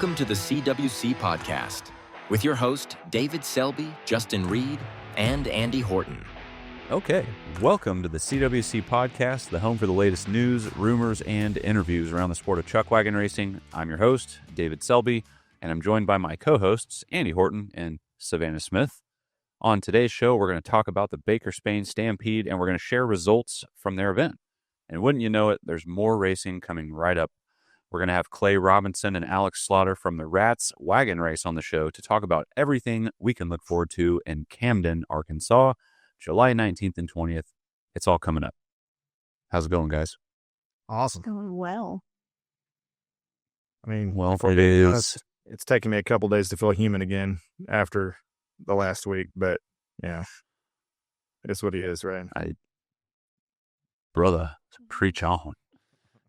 Welcome to the CWC Podcast with your host, David Selby, Justin Reed, and Andy Horton. Okay, welcome to the CWC Podcast, the home for the latest news, rumors, and interviews around the sport of chuckwagon racing. I'm your host, David Selby, and I'm joined by my co-hosts, Andy Horton and Savannah Smith. On today's show, we're going to talk about the Baker-Spain Stampede, and we're going to share results from their event. And wouldn't you know it, there's more racing coming right up. We're going to have Clay Robinson and Alex Slaughter from the RATS Wagon Race on the show to talk about everything we can look forward to in Camden, Arkansas, July 19th and 20th. It's all coming up. How's it going, guys? Awesome. Going well. I mean, Well, it is. It's taken me a couple days to feel human again after the last week, but yeah, it's what he is, right? Brother, preach on.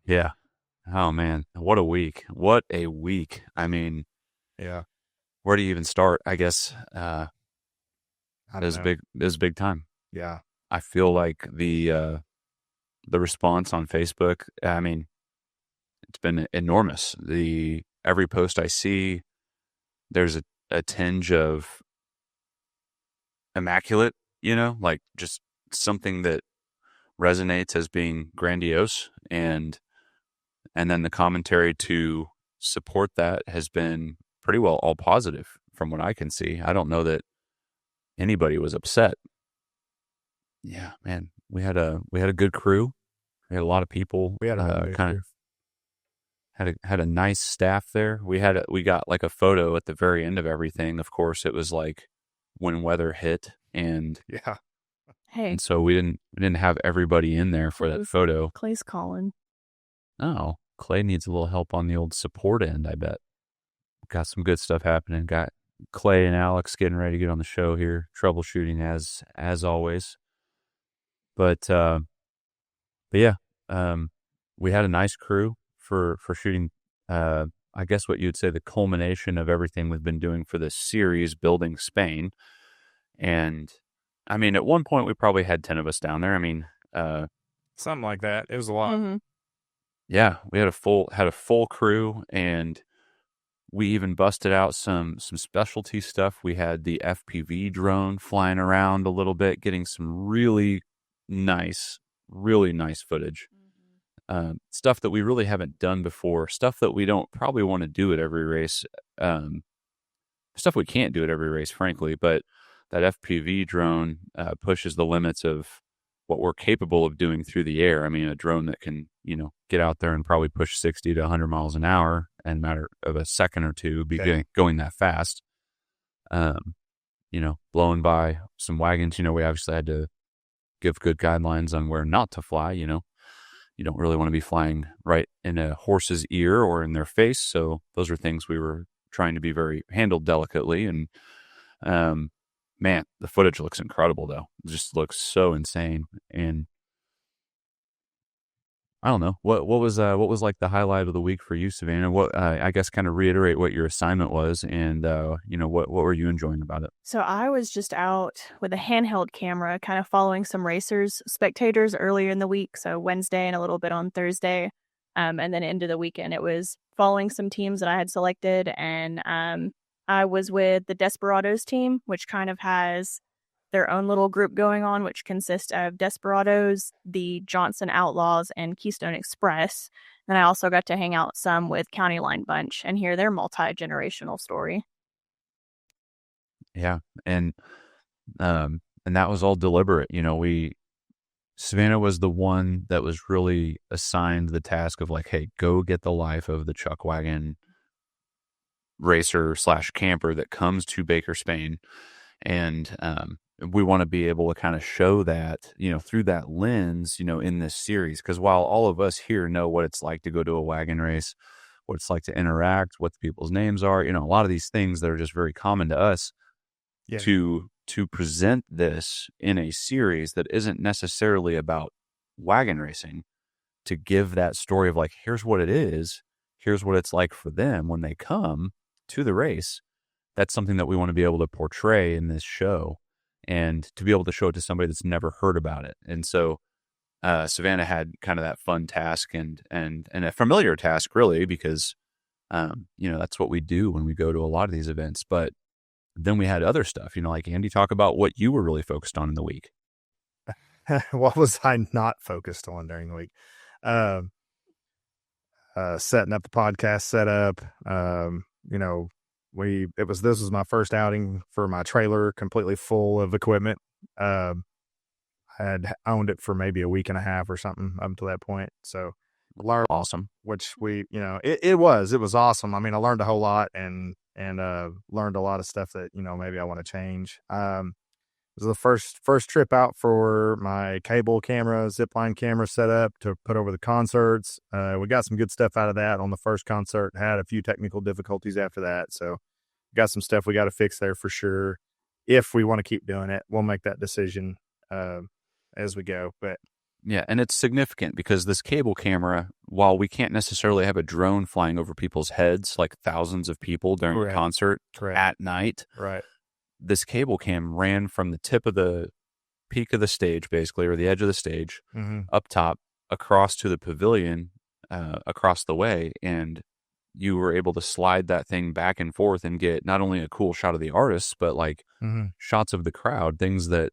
Yeah. Oh, man. What a week. What a week. I mean, Yeah. where do you even start? I guess I it don't was know. big. It was big time. Yeah. I feel like the response on Facebook, I mean, it's been enormous. Every post I see, there's a tinge of immaculate, like just something that resonates as being grandiose, and then the commentary to support that has been pretty well all positive from what I can see. I don't know that anybody was upset. Yeah, man, we had a good crew. We had a lot of people. We had a kind of had a nice staff there. We got like a photo at the very end of everything. Of course, it was like when weather hit, and Yeah. Hey, and so we didn't have everybody in there for that photo. Clay's calling. Oh, Clay needs a little help on the old support end, I bet. Got some good stuff happening. Got Clay and Alex getting ready to get on the show here, troubleshooting as always. But yeah, we had a nice crew for shooting. I guess what you'd say the culmination of everything we've been doing for this series, building Spain. And I mean, at one point we probably had 10 of us down there. I mean, Something like that. It was a lot. Mm-hmm. yeah, we had a full crew, and we even busted out some specialty stuff. We had the FPV drone flying around a little bit, getting some really nice footage. Stuff that we really haven't done before, stuff that we don't probably want to do at every race, stuff we can't do at every race, frankly, but that FPV drone pushes the limits of what we're capable of doing through the air. I mean, a drone that can, get out there and probably push 60 to 100 miles an hour in a matter of a second or two, going that fast. Blowing by some wagons, we obviously had to give good guidelines on where not to fly. You don't really want to be flying right in a horse's ear or in their face. So those are things we were trying to be very handled delicately. And, man, the footage looks incredible though. It just looks so insane. And I don't know what was like the highlight of the week for you, Savannah. What I guess kind of reiterate what your assignment was, and what were you enjoying about it? So I was just out with a handheld camera, kind of following some spectators earlier in the week. So Wednesday and a little bit on Thursday, and then into the weekend, it was following some teams that I had selected, and I was with the Desperados team, which kind of has their own little group going on, which consists of Desperados, the Johnson Outlaws, and Keystone Express. And I also got to hang out some with County Line Bunch and hear their multi-generational story. Yeah, and that was all deliberate. Savannah was the one that was really assigned the task of like, hey, go get the life of the chuckwagon racer / camper that comes to Baker-Spain, and we want to be able to kind of show that, through that lens, in this series. Because while all of us here know what it's like to go to a wagon race, what it's like to interact, what the people's names are, a lot of these things that are just very common to us, Yeah. to present this in a series that isn't necessarily about wagon racing, to give that story of like, here's what it is, here's what it's like for them when they come to the race. That's something that we want to be able to portray in this show, and to be able to show it to somebody that's never heard about it. And so Savannah had kind of that fun task and a familiar task, really, because That's what we do when we go to a lot of these events. But then we had other stuff, like Andy, talk about what you were really focused on in the week. What was I not focused on during the week? Setting up the podcast setup. This was my first outing for my trailer, completely full of equipment. I had owned it for maybe a week and a half or something up to that point. So learned Awesome. which it was awesome. I mean, I learned a whole lot and learned a lot of stuff that, maybe I want to change. It was the first trip out for my cable camera, zipline camera setup to put over the concerts. We got some good stuff out of that on the first concert, had a few technical difficulties after that. So got some stuff we got to fix there for sure. If we want to keep doing it, we'll make that decision as we go. But yeah, and it's significant because this cable camera, while we can't necessarily have a drone flying over people's heads like thousands of people during a concert at night, right? This cable cam ran from the tip of the peak of the stage, basically, or the edge of the stage, up top, across to the pavilion, across the way, and you were able to slide that thing back and forth and get not only a cool shot of the artists, but like shots of the crowd, things that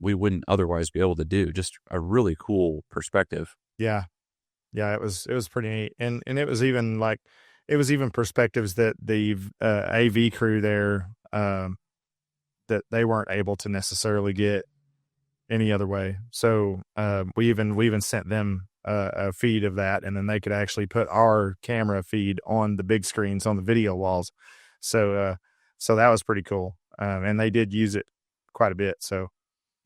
we wouldn't otherwise be able to do. Just a really cool perspective. Yeah, it was pretty neat, and it was even perspectives that the AV crew there that they weren't able to necessarily get any other way. So we even sent them a feed of that, and then they could actually put our camera feed on the big screens on the video walls. So that was pretty cool, and they did use it quite a bit. So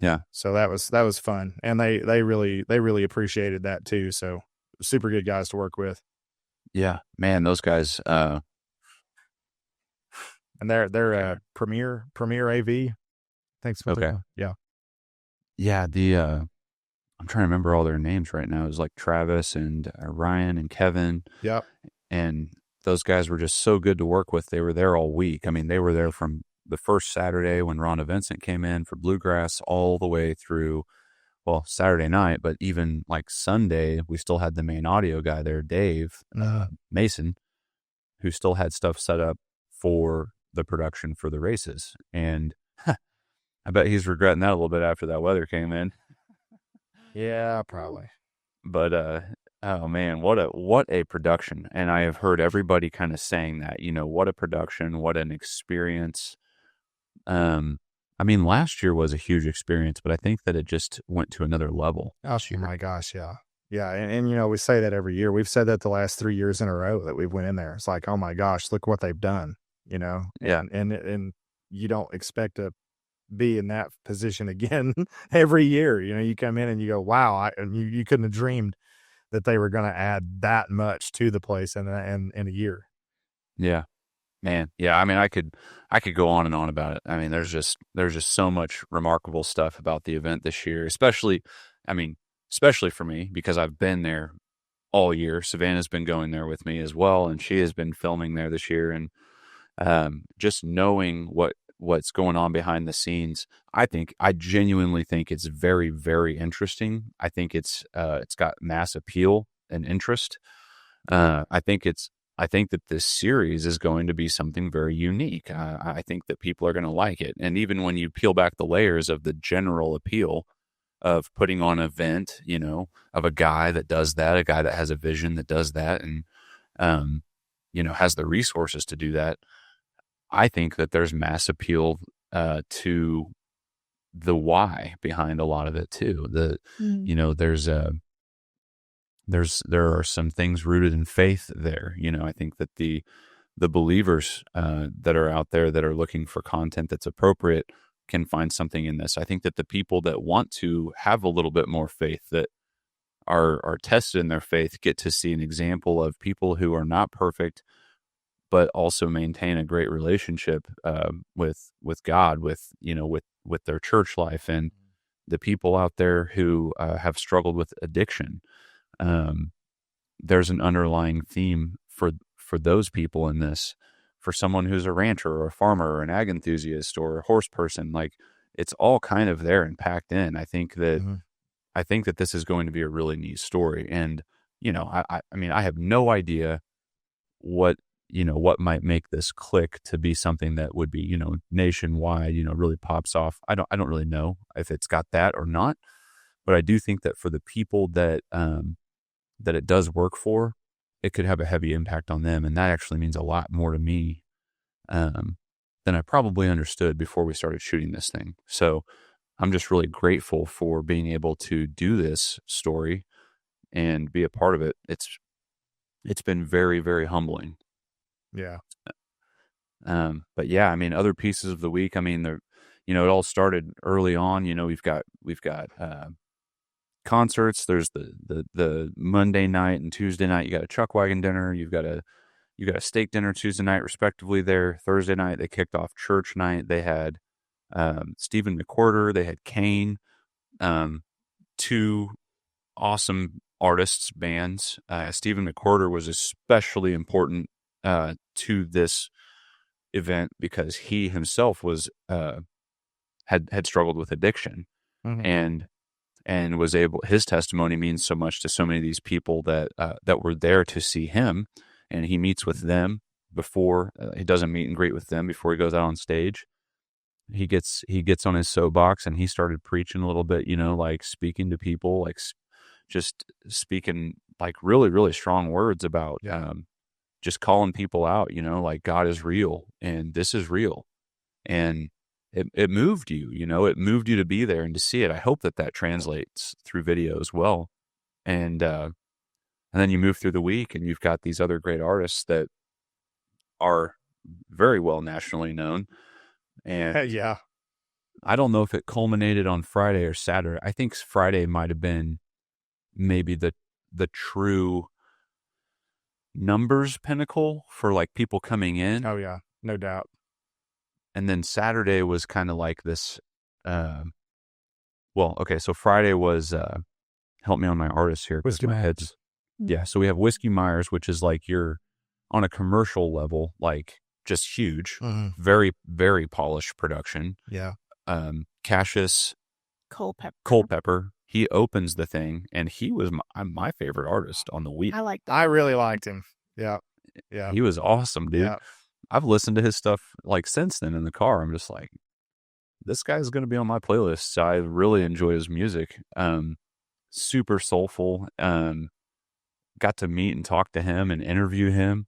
yeah, so that was fun, and they really appreciated that too. So super good guys to work with. Yeah, man, those guys. And they're Premier AV. Thanks. Okay. Yeah. I'm trying to remember all their names right now. It was like Travis and Ryan and Kevin. Yep. And those guys were just so good to work with. They were there all week. I mean, they were there from the first Saturday when Rhonda Vincent came in for Bluegrass all the way through, Saturday night, but even like Sunday, we still had the main audio guy there, Dave Mason, who still had stuff set up for the production for the races. And I bet he's regretting that a little bit after that weather came in. Yeah, probably. But oh man, what a production. And I have heard everybody kind of saying that, what a production, what an experience. I mean, last year was a huge experience, but I think that it just went to another level. Oh my gosh, yeah. Yeah, and we say that every year. We've said that the last 3 years in a row that we've went in there. It's like, oh my gosh, look what they've done. Yeah. And you don't expect to be in that position again every year. You come in and you go, wow, you couldn't have dreamed that they were going to add that much to the place in a year. Yeah, man. Yeah. I mean, I could go on and on about it. I mean, there's just so much remarkable stuff about the event this year, especially for me, because I've been there all year. Savannah's been going there with me as well, and she has been filming there this year. And just knowing what's going on behind the scenes, I genuinely think it's very, very interesting. I think it's got mass appeal and interest. I think that this series is going to be something very unique. I think that people are going to like it. And even when you peel back the layers of the general appeal of putting on an event, of a guy that does that, a guy that has a vision that does that, and has the resources to do that, I think that there's mass appeal to the why behind a lot of it too. There are some things rooted in faith there. I think that the believers that are out there that are looking for content that's appropriate can find something in this. I think that the people that want to have a little bit more faith, that are tested in their faith, get to see an example of people who are not perfect, but also maintain a great relationship with God, with their church life, and the people out there who have struggled with addiction. There's an underlying theme for those people in this. For someone who's a rancher or a farmer or an ag enthusiast or a horse person, like, it's all kind of there and packed in. I think that this is going to be a really neat story. And I mean, I have no idea what what might make this click to be something that would be, nationwide, really pops off. I don't really know if it's got that or not, but I do think that for the people that it does work for, it could have a heavy impact on them. And that actually means a lot more to me than I probably understood before we started shooting this thing. So I'm just really grateful for being able to do this story and be a part of it. It's been very, very humbling. Yeah. But yeah, I mean, other pieces of the week, I mean, it all started early on. We've got concerts. There's the Monday night and Tuesday night. You got a Chuckwagon dinner. You got a steak dinner Tuesday night, respectively. There Thursday night they kicked off church night. They had Stephen McQuarter. They had Kane. Two awesome artists, bands. Stephen McQuarter was especially important to this event because he himself was had struggled with addiction. Mm-hmm. And was able, his testimony means so much to so many of these people that were there to see him, and he meets with them before he does a meet and greet with them before he goes out on stage. He gets on his soapbox and he started preaching a little bit, like speaking to people, like just speaking like really, really strong words about just calling people out, like God is real and this is real. And it moved you, it moved you to be there and to see it. I hope that translates through video as well. And then you move through the week and you've got these other great artists that are very well nationally known. And yeah, I don't know if it culminated on Friday or Saturday. I think Friday might have been maybe the true numbers pinnacle for like people coming in. Oh yeah, no doubt. And then Saturday was kind of like this, so Friday was, help me on my artists here. Whiskey my Myers. head's, yeah. So we have Whiskey Myers, which is like you're on a commercial level, like just huge, very, very polished production. Yeah. Cassius Culpepper, he opens the thing and he was my favorite artist on the week. I like that. I really liked him. Yeah. Yeah. He was awesome, dude. Yeah. I've listened to his stuff like since then in the car. I'm just like, this guy's going to be on my playlist. So I really enjoy his music. Super soulful. Got to meet and talk to him and interview him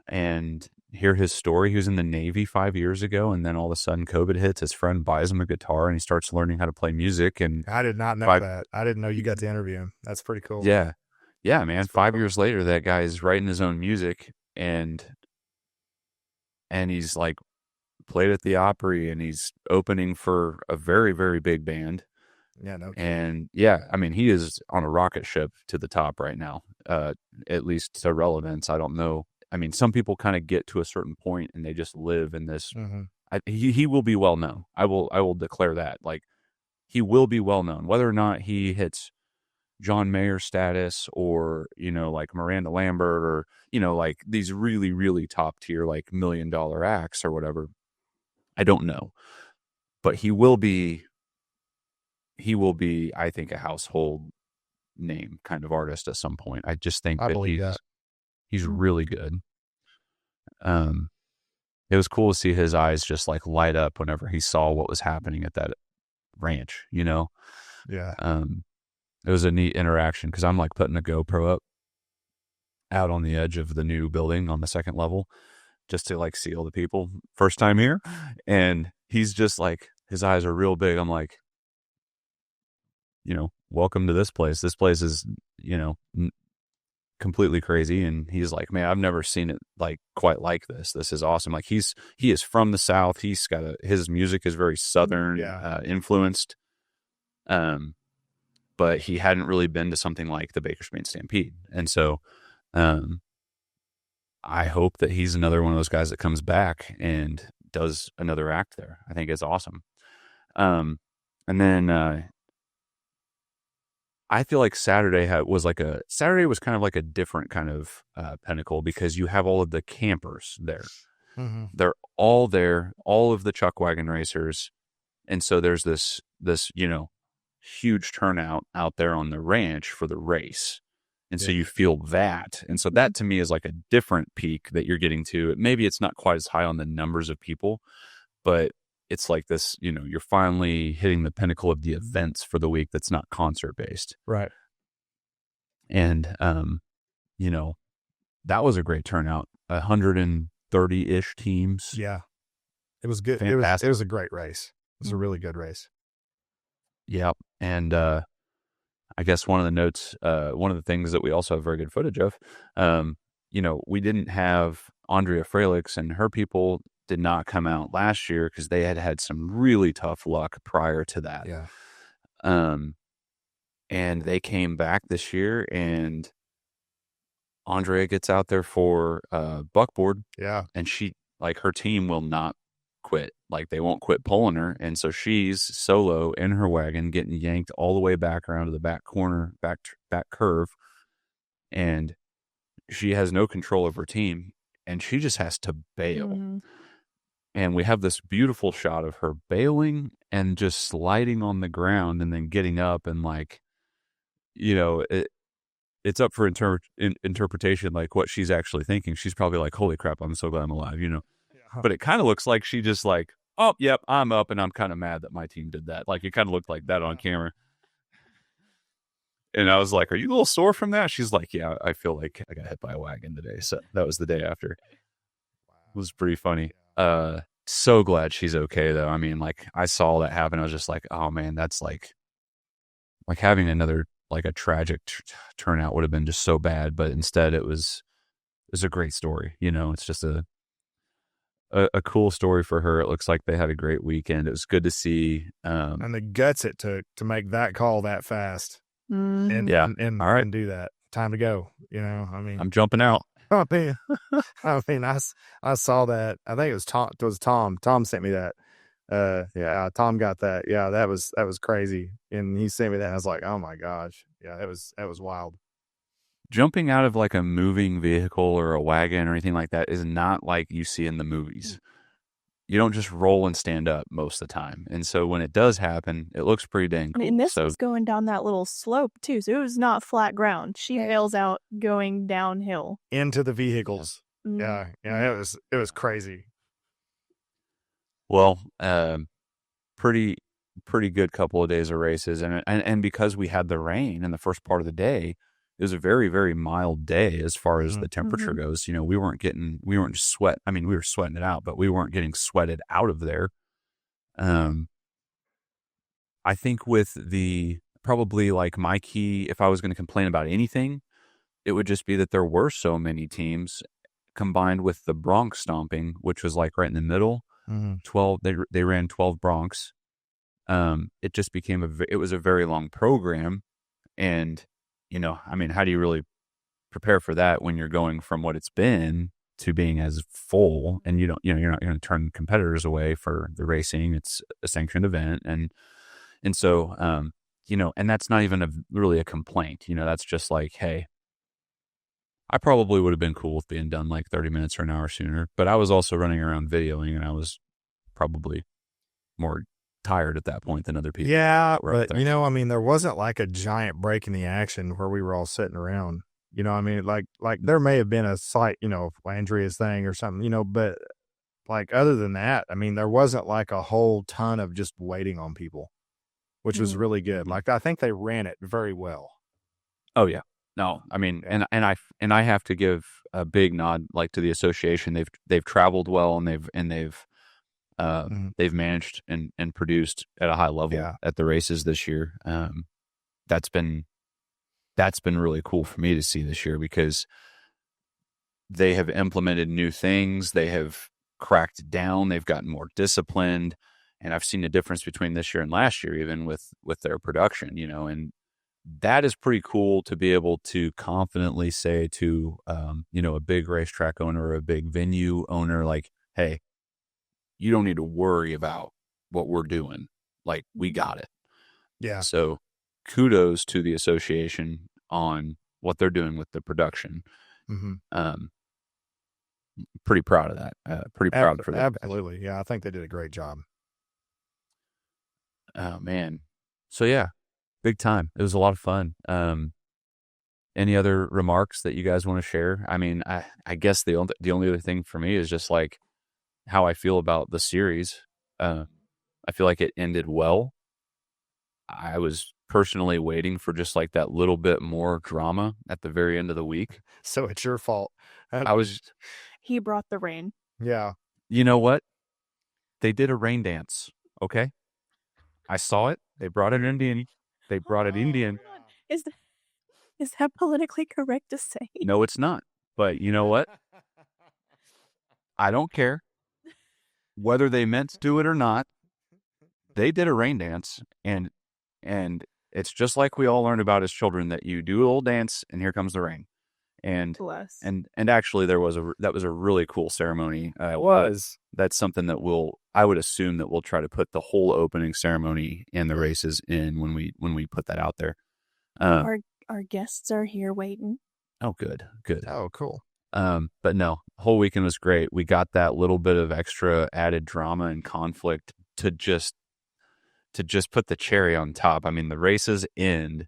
and hear his story. He was in the Navy 5 years ago, and then all of a sudden COVID hits. His friend buys him a guitar and he starts learning how to play music. And I did not know that. I didn't know you got to interview him. That's pretty cool. Yeah, man. 5 years later, that guy is writing his own music and he's like played at the Opry and he's opening for a very, very big band. Yeah, no kidding. And yeah, I mean, he is on a rocket ship to the top right now, at least to relevance. I don't know. I mean, some people kind of get to a certain point and they just live in this. He will be well known. I will declare that. Like, he will be well known, whether or not he hits John Mayer status or, like Miranda Lambert or, like these really, really top tier, like $1 million acts or whatever. I don't know, but he will be, I think, a household name kind of artist at some point. I just think he's really good. It was cool to see his eyes just like light up whenever he saw what was happening at that ranch, Yeah. It was a neat interaction because I'm like putting a GoPro up out on the edge of the new building on the second level just to like see all the people first time here. And he's just like, his eyes are real big. I'm like, welcome to this place. This place is, completely crazy. And he's like, man, I've never seen it like quite like this. This is awesome. Like he is from the South. He's got his music is very Southern influenced. But he hadn't really been to something like the Baker-Spain Stampede. And so, I hope that he's another one of those guys that comes back and does another act there. I think it's awesome. And then, I feel like Saturday was kind of like a different kind of pinnacle because you have all of the campers there. Mm-hmm. They're all there, all of the Chuckwagon racers. And so there's this huge turnout out there on the ranch for the race. And so you feel that. And so that to me is like a different peak that you're getting to. Maybe it's not quite as high on the numbers of people, but it's like this, you're finally hitting the pinnacle of the events for the week that's not concert based. Right. And, that was a great turnout. 130-ish teams. Yeah. It was good. Fantastic. It was a great race. It was a really good race. Yeah. And I guess one of the notes, one of the things that we also have very good footage of, we didn't have Andrea Frelix, and her people did not come out last year because they had some really tough luck prior to that. Yeah. And they came back this year, and Andrea gets out there for buckboard. Yeah. And her team will not quit. Like, they won't quit pulling her. And so she's solo in her wagon, getting yanked all the way back around to the back corner, back curve. And she has no control of her team, and she just has to bail. Mm-hmm. And we have this beautiful shot of her bailing and just sliding on the ground and then getting up, and it's up for interpretation, like what she's actually thinking. She's probably like, holy crap, I'm so glad I'm alive, Yeah. But it kind of looks like she just like, oh, yep, I'm up, and I'm kind of mad that my team did that. Like, it kind of looked like that on camera. And I was like, are you a little sore from that? She's like, yeah, I feel like I got hit by a wagon today. So that was the day after. It was pretty funny. So glad she's okay, though. I mean, like, I saw that happen. I was just like, oh man, that's like having another, like, a tragic turnout would have been just so bad. But instead it was a great story. It's just a cool story for her. It looks like they had a great weekend. It was good to see. And the guts it took to make that call that fast. Mm-hmm. And all right, and do that. Time to go. I mean, I'm jumping out. I mean, I saw that. I think it was Tom. It was Tom. Tom sent me that. Tom got that. Yeah, that was crazy. And he sent me that. And I was like, oh my gosh. Yeah, that was wild. Jumping out of like a moving vehicle or a wagon or anything like that is not like you see in the movies. You don't just roll and stand up most of the time. And so when it does happen, it looks pretty dang cool. I mean, this was going down that little slope too, so it was not flat ground. She bails out going downhill Into the vehicles. Mm. Yeah, it was crazy. Well, pretty good couple of days of races. And because we had the rain in the first part of the day, it was a very, very mild day as far as the temperature goes. We weren't just sweat. I mean, we were sweating it out, but we weren't getting sweated out of there. I think with probably like my key, if I was going to complain about anything, it would just be that there were so many teams combined with the bronc stomping, which was like right in the middle. 12, they ran 12 broncs. It just became it was a very long program. And, I mean, how do you really prepare for that when you're going from what it's been to being as full, and you're not going to turn competitors away for the racing. It's a sanctioned event. And so, and that's not even really a complaint, that's just like, hey, I probably would have been cool with being done like 30 minutes or an hour sooner, but I was also running around videoing, and I was probably more tired at that point than other people. Yeah, but I mean, there wasn't like a giant break in the action where we were all sitting around. I mean, like there may have been a slight, Andrea's thing or something, but like other than that, I mean, there wasn't like a whole ton of just waiting on people, which was really good. Like, I think they ran it very well. Oh yeah. No, I mean, and I have to give a big nod, like, to the association. They've traveled well, and they've managed and produced at a high level at the races this year. That's been really cool for me to see this year, because they have implemented new things. They have cracked down. They've gotten more disciplined, and I've seen the difference between this year and last year, even with their production, and that is pretty cool to be able to confidently say to, a big racetrack owner or a big venue owner, like, hey, you don't need to worry about what we're doing. Like, we got it. Yeah. So kudos to the association on what they're doing with the production. Pretty proud of that. Pretty proud for that. Absolutely. Yeah. I think they did a great job. Oh man. So yeah, big time. It was a lot of fun. Any other remarks that you guys want to share? I mean, I guess the only other thing for me is just like how I feel about the series. I feel like it ended well. I was personally waiting for just like that little bit more drama at the very end of the week. So it's your fault. He brought the rain. Yeah. You know what? They did a rain dance. Okay. I saw it. They brought it Indian. They brought it Indian. Is that politically correct to say? No, it's not. But you know what? I don't care whether they meant to do it or not. They did a rain dance, and it's just like we all learned about as children that you do a little dance, and here comes the rain. And Bless. and actually, that was a really cool ceremony. It was. That's something that I would assume that we'll try to put the whole opening ceremony and the races in when we put that out there. Our guests are here waiting. Oh, good. Oh, cool. But no, whole weekend was great. We got that little bit of extra added drama and conflict to just put the cherry on top. I mean, the races end,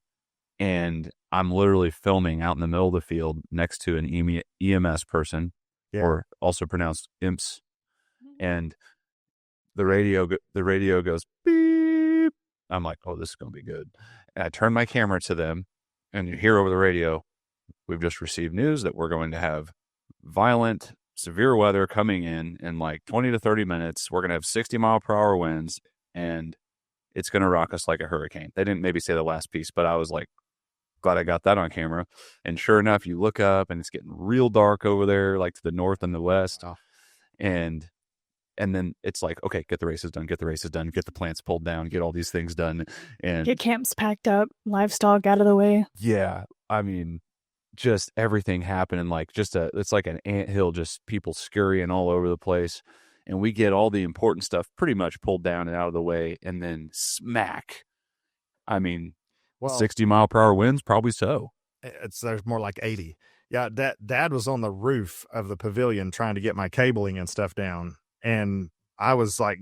and I'm literally filming out in the middle of the field next to an EMS person, or also pronounced imps, and the radio goes beep. I'm like, oh, this is gonna be good. And I turn my camera to them, and you hear over the radio, we've just received news that we're going to have violent, severe weather coming in like 20 to 30 minutes. We're going to have 60-mile-per-hour winds, and it's going to rock us like a hurricane. They didn't maybe say the last piece, but I was like, glad I got that on camera. And sure enough, you look up, and it's getting real dark over there, like to the north and the west. Oh. And then it's like, okay, get the races done, get the plants pulled down, get all these things done. And get camps packed up, livestock out of the way. Yeah. I mean, just everything happening, like it's like an anthill, just people scurrying all over the place. And we get all the important stuff pretty much pulled down and out of the way, and then smack. I mean, 60-mile-per-hour winds, probably so. There's more like 80. Yeah, Dad was on the roof of the pavilion trying to get my cabling and stuff down. And I was like,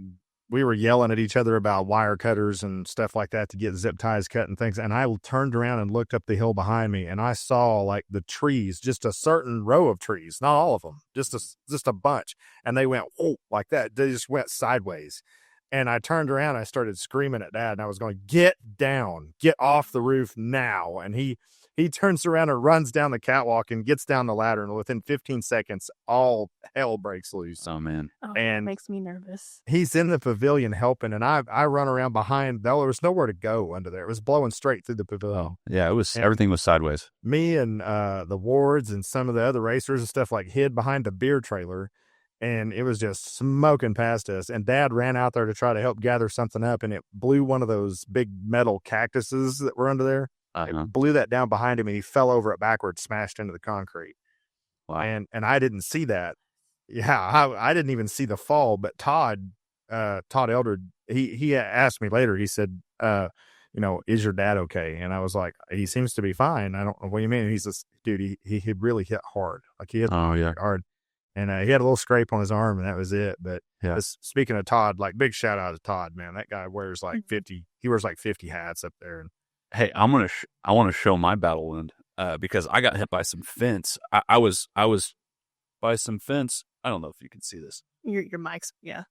we were yelling at each other about wire cutters and stuff like that to get zip ties cut and things. And I turned around and looked up the hill behind me, and I saw like the trees, just a certain row of trees, not all of them, just a bunch. And they went, whoa, like that. They just went sideways. And I turned around, I started screaming at Dad, and I was going, get down, get off the roof now. And he turns around and runs down the catwalk and gets down the ladder, and within 15 seconds, all hell breaks loose. Oh, man. Oh, and that makes me nervous. He's in the pavilion helping, and I run around behind. There was nowhere to go under there. It was blowing straight through the pavilion. Oh, yeah, everything was sideways. Me and the wards and some of the other racers and stuff like hid behind a beer trailer, and it was just smoking past us. And Dad ran out there to try to help gather something up, and it blew one of those big metal cactuses that were under there. It blew that down behind him, and he fell over it backwards, smashed into the concrete. Wow. And I didn't see that. Yeah, I didn't even see the fall. But Todd Elder, he asked me later. He said, is your dad okay? And I was like, he seems to be fine. I don't know what you mean. He's this dude. He really hit hard. Like he hit hard. And he had a little scrape on his arm, and that was it. But speaking of Todd, like big shout out to Todd, man. That guy wears like 50. He wears like 50 hats up there. And hey, I want to show my battle wound because I got hit by some fence. I was by some fence. I don't know if you can see this. Your mic's, yeah.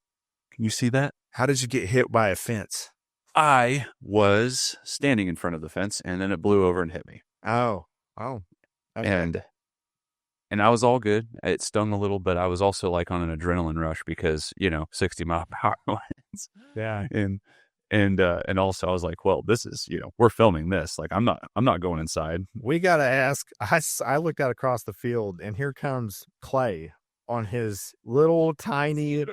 Can you see that? How did you get hit by a fence? I was standing in front of the fence, and then it blew over and hit me. Oh. Okay. And I was all good. It stung a little, but I was also like on an adrenaline rush because 60-mile-per-hour winds. Yeah. And also I was like, well, this is, we're filming this. Like, I'm not going inside. We got to ask. I looked out across the field, and here comes Clay on his little tiny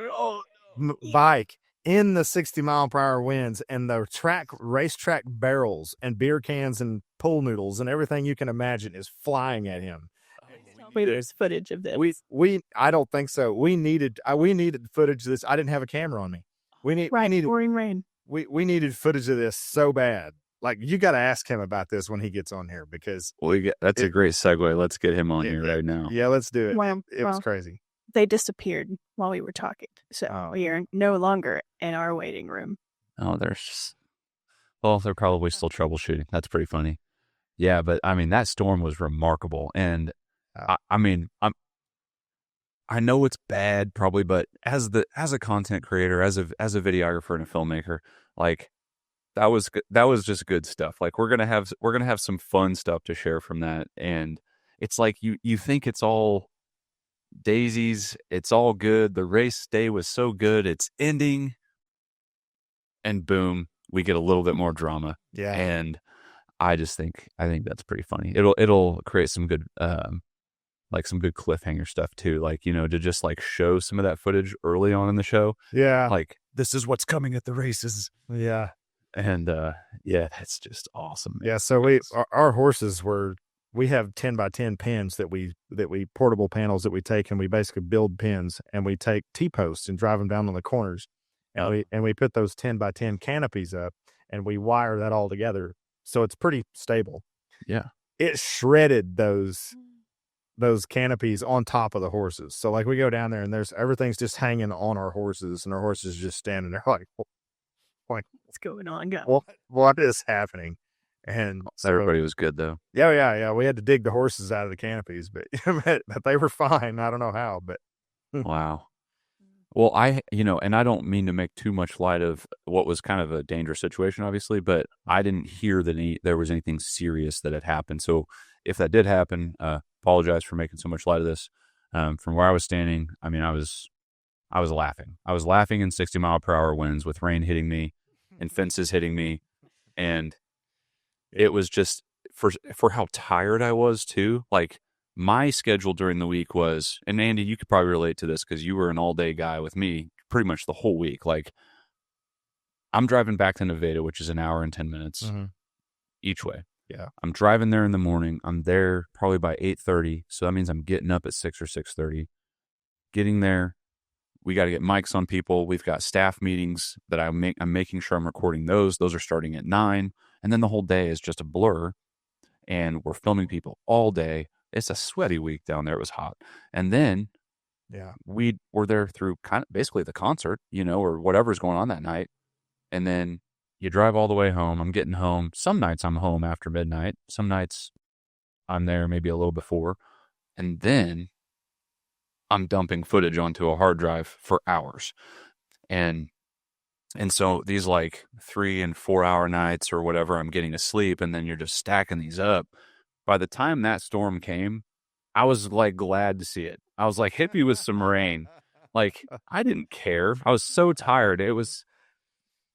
bike in the 60-mile-per-hour winds, and the racetrack barrels and beer cans and pool noodles and everything you can imagine is flying at him. Wait, there's footage of this. I don't think so. We needed footage of this. I didn't have a camera on me. Pouring rain. We needed footage of this so bad. Like, you got to ask him about this when he gets on here, because that's a great segue. Let's get him on here right now. Yeah, let's do it. It was crazy. They disappeared while we were talking, so we are no longer in our waiting room. Oh, they're probably still troubleshooting. That's pretty funny. Yeah, but I mean, that storm was remarkable. And I mean, I know it's bad probably, but as a content creator, as a videographer and a filmmaker, like that was just good stuff. Like we're going to have some fun stuff to share from that. And it's like you think it's all daisies, it's all good. The race day was so good. It's ending, and boom, we get a little bit more drama. Yeah. And I think that's pretty funny. It'll create some good like some good cliffhanger stuff too, like, you know, to just like show some of that footage early on in the show. Yeah. Like, this is what's coming at the races. Yeah. And yeah, that's just awesome, man. Yeah, so our horses we have 10 by 10 pins that we portable panels that we take, and we basically build pins, and we take T-posts and drive them down on the corners, and we put those 10 by 10 canopies up, and we wire that all together, so it's pretty stable. Yeah, it shredded those canopies on top of the horses. So like we go down there and everything's just hanging on our horses, and our horses just standing there like, what's going on, guys? What is happening? And so, everybody was good though. Yeah. We had to dig the horses out of the canopies, but they were fine. I don't know how, but wow. Well, and I don't mean to make too much light of what was kind of a dangerous situation, obviously, but I didn't hear that there was anything serious that had happened. So if that did happen, apologize for making so much light of this. From where I was standing, I mean, I was laughing. I was laughing in 60-mile-per-hour winds with rain hitting me and fences hitting me, and it was just for how tired I was too. Like, my schedule during the week was, and Andy, you could probably relate to this because you were an all-day guy with me pretty much the whole week. Like, I'm driving back to Nevada, which is an hour and 10 minutes each way. Yeah. I'm driving there in the morning. I'm there probably by 8:30, so that means I'm getting up at 6 or 6:30. Getting there, we got to get mics on people. We've got staff meetings that I'm making sure I'm recording those. Those are starting at 9, and then the whole day is just a blur, and we're filming people all day. It's a sweaty week down there. It was hot. And then we were there through kind of basically the concert, or whatever's going on that night. And then you drive all the way home. I'm getting home. Some nights I'm home after midnight. Some nights I'm there maybe a little before. And then I'm dumping footage onto a hard drive for hours. And so these like 3 and 4 hour nights or whatever, I'm getting to sleep, and then you're just stacking these up. By the time that storm came, I was like glad to see it. I was like, hit me with some rain. Like, I didn't care. I was so tired. It was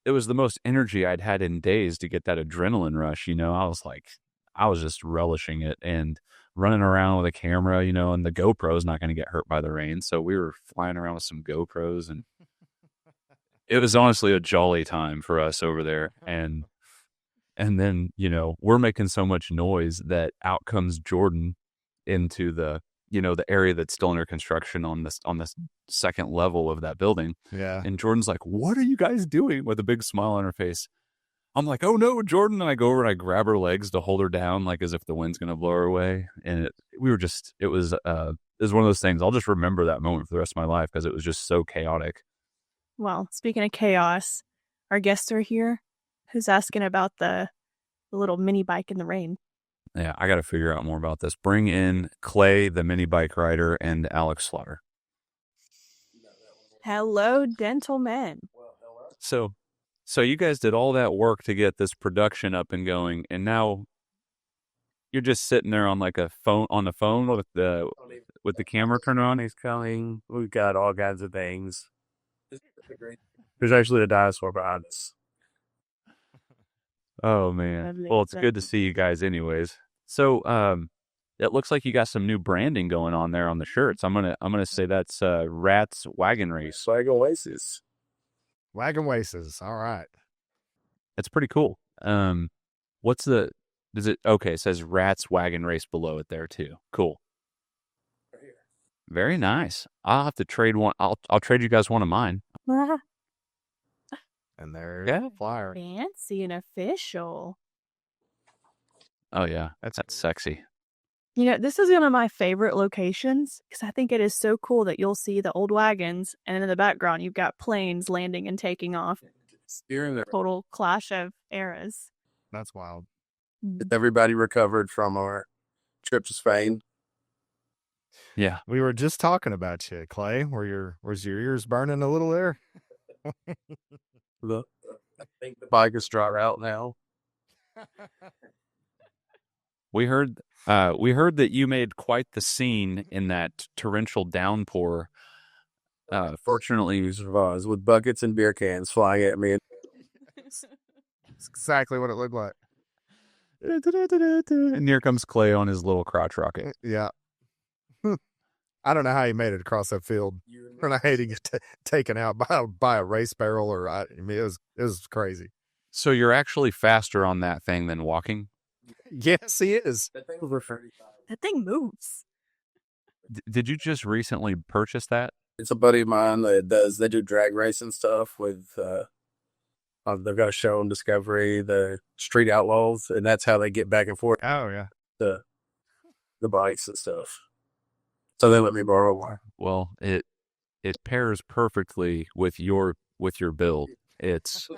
the most energy I'd had in days to get that adrenaline rush. I was just relishing it and running around with a camera, and the GoPro's not going to get hurt by the rain. So we were flying around with some GoPros, and it was honestly a jolly time for us over there. And then, we're making so much noise that out comes Jordan into the area that's still under construction on this second level of that building. Yeah. And Jordan's like, "What are you guys doing?" with a big smile on her face. I'm like, "Oh no, Jordan." And I go over and I grab her legs to hold her down, like as if the wind's going to blow her away. And it was one of those things. I'll just remember that moment for the rest of my life because it was just so chaotic. Well, speaking of chaos, our guests are here. Who's asking about the little mini bike in the rain? Yeah, I got to figure out more about this. Bring in Clay, the mini bike rider, and Alex Slaughter. Hello, dental men. So you guys did all that work to get this production up and going, and now you're just sitting there on the phone with the camera turned on. He's coming. We've got all kinds of things. There's actually a dinosaur behind us. Oh man. Well, it's good to see you guys anyways. So it looks like you got some new branding going on there on the shirts. I'm gonna say that's RATS Wagon Race. Wagon Races. Wagon Races. All right. That's pretty cool. It says RATS Wagon Race below it there too. Cool. Right here. Very nice. I'll have to trade one. I'll trade you guys one of mine. And there's the flyer. Fancy and official. Oh yeah, that's sexy. This is one of my favorite locations because I think it is so cool that you'll see the old wagons, and in the background you've got planes landing and taking off. Steering there. Total clash of eras. That's wild. Everybody recovered from our trip to Spain. Yeah. We were just talking about you, Clay. Was your ears burning a little there? I think the bike is dry out now. We heard that you made quite the scene in that torrential downpour. Fortunately, We survived with buckets and beer cans flying at me. It's exactly what it looked like. and here comes Clay on his little crotch rocket. Yeah. I don't know how he made it across that field. And I hate to get taken out by a race barrel I mean, it was crazy. So you're actually faster on that thing than walking? Yes, he is. That thing was 35. That thing moves. Did you just recently purchase that? It's a buddy of mine that they do drag racing stuff with, they've got a show on Discovery, the Street Outlaws, and that's how they get back and forth, Oh, yeah. the bikes and stuff. So they let me borrow one. Well, it pairs perfectly with your build. It's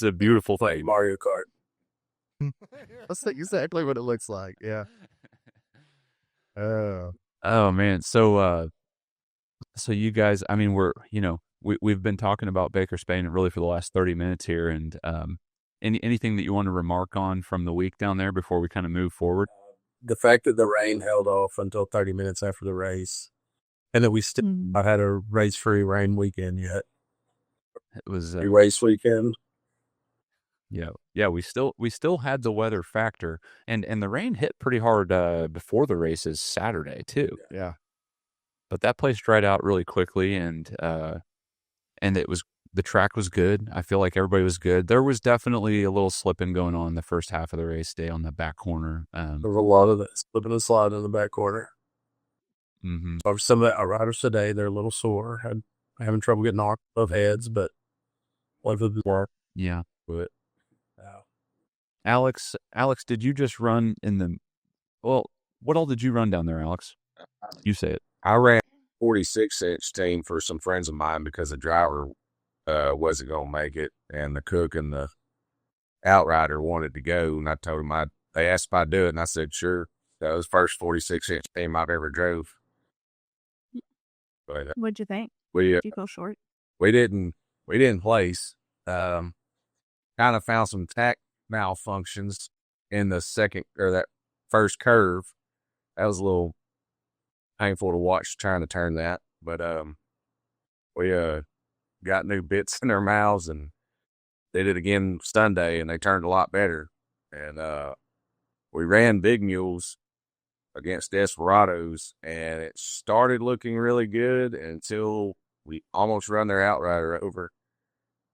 a beautiful thing. Mario Kart. That's exactly what it looks like. Yeah. Oh man. So you guys, I mean, we've been talking about Baker-Spain really for the last 30 minutes here, and anything that you want to remark on from the week down there before we kind of move forward? The fact that the rain held off until 30 minutes after the race, and that we still not had a race-free rain weekend yet. It was race weekend. Yeah. We still had the weather factor, and the rain hit pretty hard before the races Saturday too. Yeah. But that place dried out really quickly, and the track was good. I feel like everybody was good. There was definitely a little slipping going on the first half of the race day on the back corner. There was a lot of that slipping and sliding in the back corner. Mm-hmm. Some of our riders today, they're a little sore, having trouble getting off of heads, but one of them worked. Yeah. But Alex, did you just run what all did you run down there, Alex? You say it. I ran 46-inch team for some friends of mine because the driver wasn't going to make it, and the cook and the outrider wanted to go, and I told them they asked if I'd do it, and I said, sure. That was the first 46-inch team I've ever drove. But, What'd you think? Did you go short? We didn't place. Kind of found some tack malfunctions in the second or that first curve. That was a little painful to watch trying to turn that, but we got new bits in their mouths and did it again Sunday, and they turned a lot better. And we ran big mules against Desperados, and it started looking really good until we almost run their outrider over,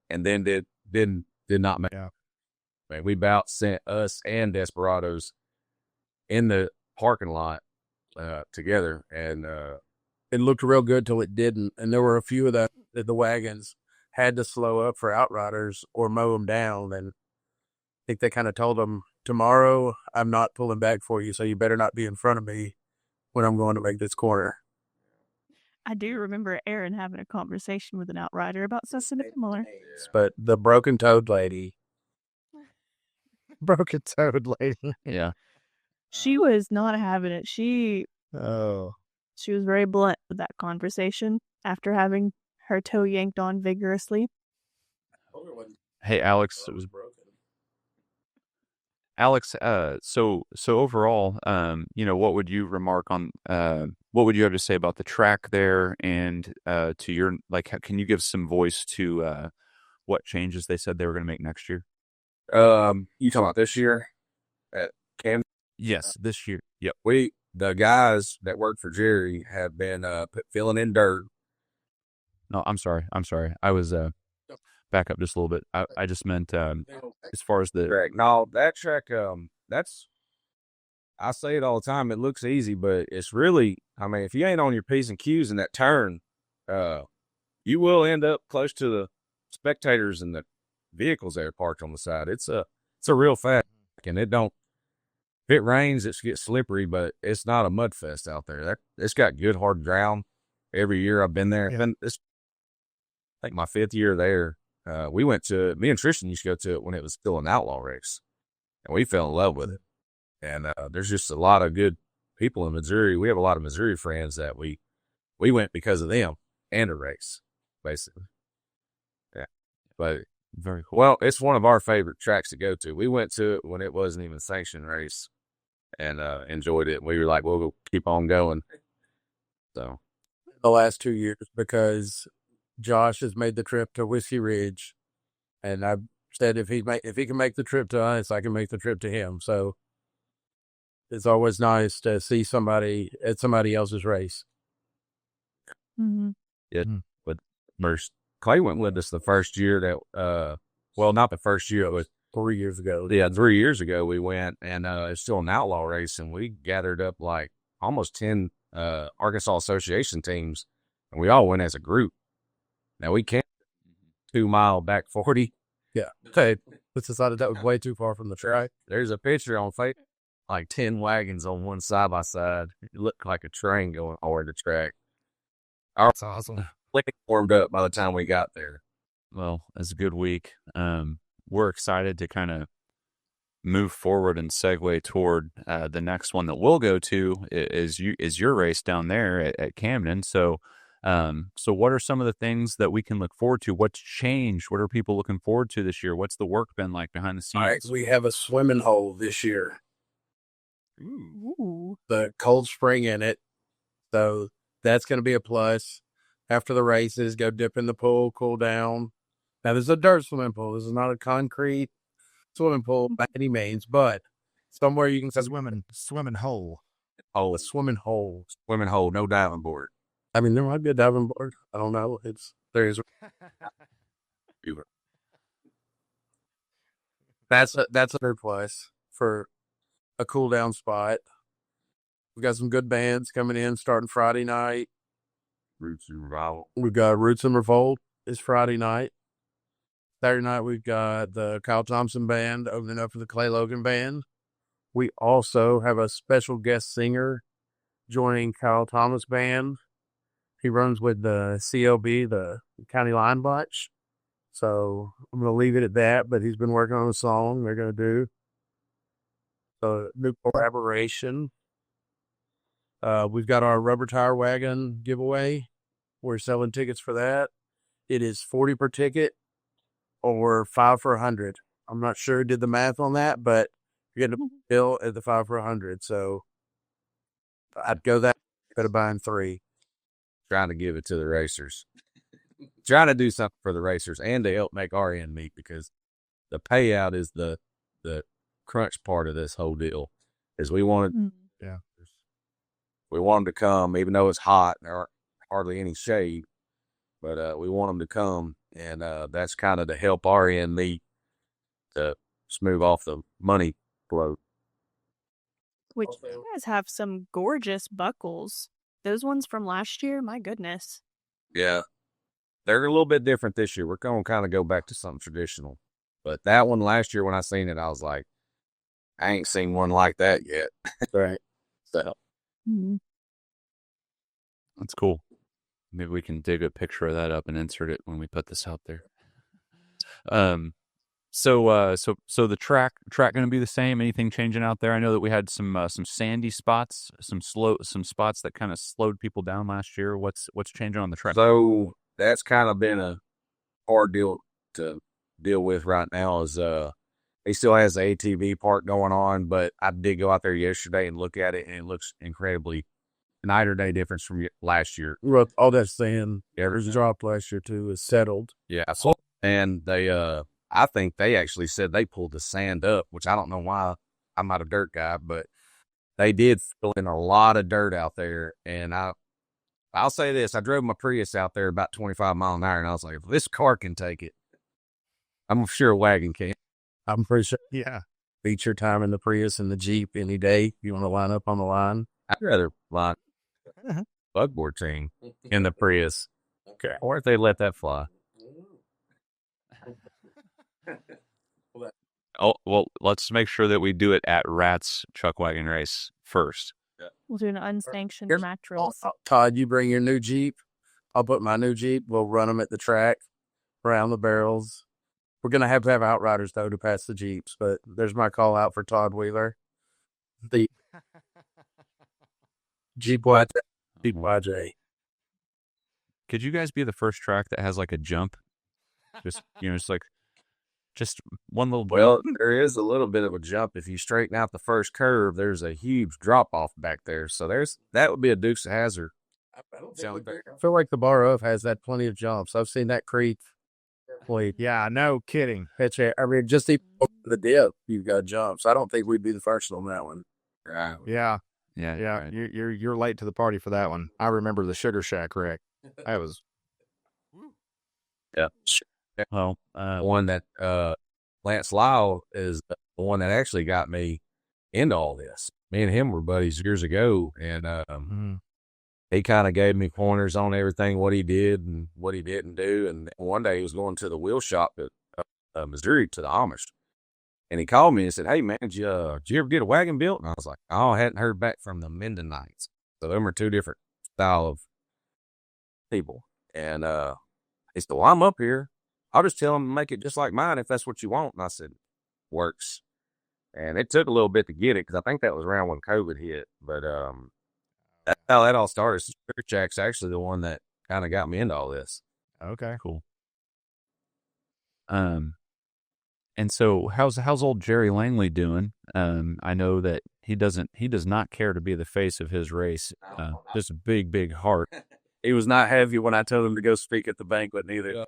and then did not make. Yeah. Man, we about sent us and Desperados in the parking lot together, and it looked real good till it didn't. And there were a few of the wagons had to slow up for outriders or mow them down. And I think they kind of told them, tomorrow I'm not pulling back for you, so you better not be in front of me when I'm going to make this corner. I do remember Aaron having a conversation with an outrider about something similar. But the broken-toed lady. Broken-toed lady. Yeah. She was not having it. She Oh. was very blunt with that conversation after having her toe yanked on vigorously. Hey, Alex, it was broken. Alex, so overall, what would you remark on, what would you have to say about the track there, and to your, can you give some voice to what changes they said they were going to make next year? You talking about this year at Camden? Yes, this year. Yep. The guys that work for Jerry have been filling in dirt. No, I'm sorry. I was back up just a little bit. I just meant as far as the track. No, that track. I say it all the time. It looks easy, but it's really. I mean, if you ain't on your P's and Q's in that turn, you will end up close to the spectators and the vehicles that are parked on the side. It's a real fast, and it don't. If it rains, it gets slippery, but it's not a mud fest out there. It's got good hard ground. Every year I've been there, and I think my 5th year there. We went to, me and Tristan used to go to it when it was still an outlaw race. and we fell in love with it. And there's just a lot of good people in Missouri. We have a lot of Missouri friends that we went because of them and a race, basically. Yeah, but Very cool. well, it's one of our favorite tracks to go to. We went to it when it wasn't even a sanctioned race, and enjoyed it. We were like, we'll keep on going. So The last 2 years, because Josh has made the trip to Whiskey Ridge, and I've said if he can make the trip to us, I can make the trip to him. So it's always nice to see somebody at somebody else's race. Mm-hmm. yeah, but Clay went with us the first year that well, not the first year, it was 3 years ago. yeah, 3 years ago we went, and it's still an outlaw race, and we gathered up like almost 10 Arkansas Association teams, and we all went as a group. Now we camped 2 mile back 40. Yeah. Okay. Let's decided that was way too far from the track. There's a picture on Facebook, like 10 wagons on one side by side. It looked like a train going over the track. That's awesome. Like warmed up by the time we got there. Well, it's a good week. We're excited to kind of move forward and segue toward the next one that we'll go to is your race down there at Camden. So what are some of the things that we can look forward to? What's changed? What are people looking forward to this year? What's the work been like behind the scenes? All right. We have a swimming hole this year. Ooh. The cold spring in it. So that's going to be a plus. After the races, go dip in the pool, cool down. Now, there's a dirt swimming pool. This is not a concrete swimming pool by any means, but somewhere you can say Swimming hole. Oh, a swimming hole. swimming hole, no diving board. I mean, there might be a diving board. I don't know. There is. That's a third place for a cool down spot. We got some good bands coming in starting Friday night. Roots and Revival. We've got Roots and Revolt is Friday night. Saturday night, we've got the Kyle Thompson Band opening up for the Clay Logan Band. We also have a special guest singer joining Kyle Thomas Band. He runs with the CLB, the County Line Bunch. So I'm going to leave it at that, but he's been working on a song they're going to do. So new collaboration. We've got our rubber tire wagon giveaway. We're selling tickets for that. It is $40 per ticket or 5 for $100. I'm not sure did the math on that, but you're getting a bill at the 5 for $100. So I'd go that instead of buying 3. Trying to give it to the racers. Trying to do something for the racers and to help make our end meet, because the payout is the crunch part of this whole deal. Is we wanted, we want them to come, even though it's hot and there aren't hardly any shade, but we want them to come, and that's kind of to help our end meet, to smooth off the money flow. Which you guys have some gorgeous buckles. Those ones from last year, my goodness. Yeah. They're a little bit different this year. We're going to kind of go back to something traditional. But that one last year when I seen it, I was like, I ain't seen one like that yet. Right. So Mm-hmm. That's cool. Maybe we can dig a picture of that up and insert it when we put this out there. So the track going to be the same? Anything changing out there? I know that we had some sandy spots, some spots that kind of slowed people down last year. What's changing on the track? So that's kind of been a hard deal to deal with right now. Is he still has the ATV part going on, but I did go out there yesterday and look at it, and it looks incredibly night or day difference from last year. Well, all that sand, there's a drop last year too, is settled. Yeah, and they I think they actually said they pulled the sand up, which I don't know why. I'm not a dirt guy, but they did fill in a lot of dirt out there. And I'll say this, I drove my Prius out there about 25 miles an hour, and I was like, if this car can take it, I'm sure a wagon can. I'm pretty sure. Yeah. Beat your time in the Prius and the Jeep any day. You want to line up on the line? I'd rather line bugboard team in the Prius. Okay. Or if they let that fly. Oh, well, let's make sure that we do it at RATS Chuckwagon Race first. We'll do an unsanctioned Here's- match race. Todd, you bring your new Jeep. I'll put my new Jeep. We'll run them at the track, around the barrels. We're going to have Outriders, though, to pass the Jeeps, but there's my call out for Todd Wheeler. The Jeep YJ. Could you guys be the first track that has like a jump? Just, just one little. Well, there is a little bit of a jump. If you straighten out the first curve, there's a huge drop off back there. So that would be a Dukes of Hazzard. I feel like the Bar of has that plenty of jumps. I've seen that creek. Yeah, no kidding. I mean, just even the dip, you've got jumps. I don't think we'd be the first on that one. Right. Yeah. Right. You're late to the party for that one. I remember the Sugar Shack wreck. That was. Yeah. Well, one that Lance Lyle is the one that actually got me into all this. Me and him were buddies years ago, and he kind of gave me pointers on everything, what he did and what he didn't do. And one day he was going to the wheel shop at Missouri to the Amish, and he called me and said, "Hey man, did you ever get a wagon built?" And I was like, "Oh, I hadn't heard back from the Mendonites." So them are two different style of people. And he said, "Well, I'm up here. I'll just tell them to make it just like mine if that's what you want." And I said, "Works." And it took a little bit to get it because I think that was around when COVID hit. But that's how that all started. Sugar Shack's actually the one that kind of got me into all this. Okay. Cool. And so how's old Jerry Langley doing? I know that he does not care to be the face of his race. Just a big heart. He was not heavy when I told him to go speak at the banquet neither.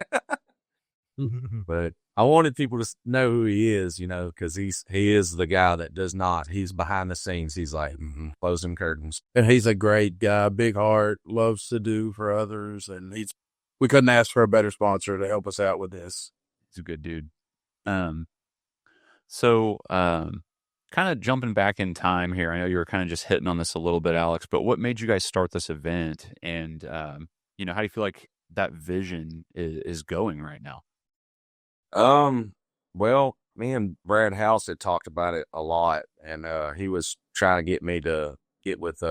But I wanted people to know who he is, because he is the guy that does not. He's behind the scenes. He's like closing curtains. And he's a great guy, big heart, loves to do for others. And we couldn't ask for a better sponsor to help us out with this. He's a good dude. So kind of jumping back in time here. I know you were kind of just hitting on this a little bit, Alex, but what made you guys start this event? And, how do you feel like that vision is going right now? Well, me and Brad House had talked about it a lot, and he was trying to get me to get with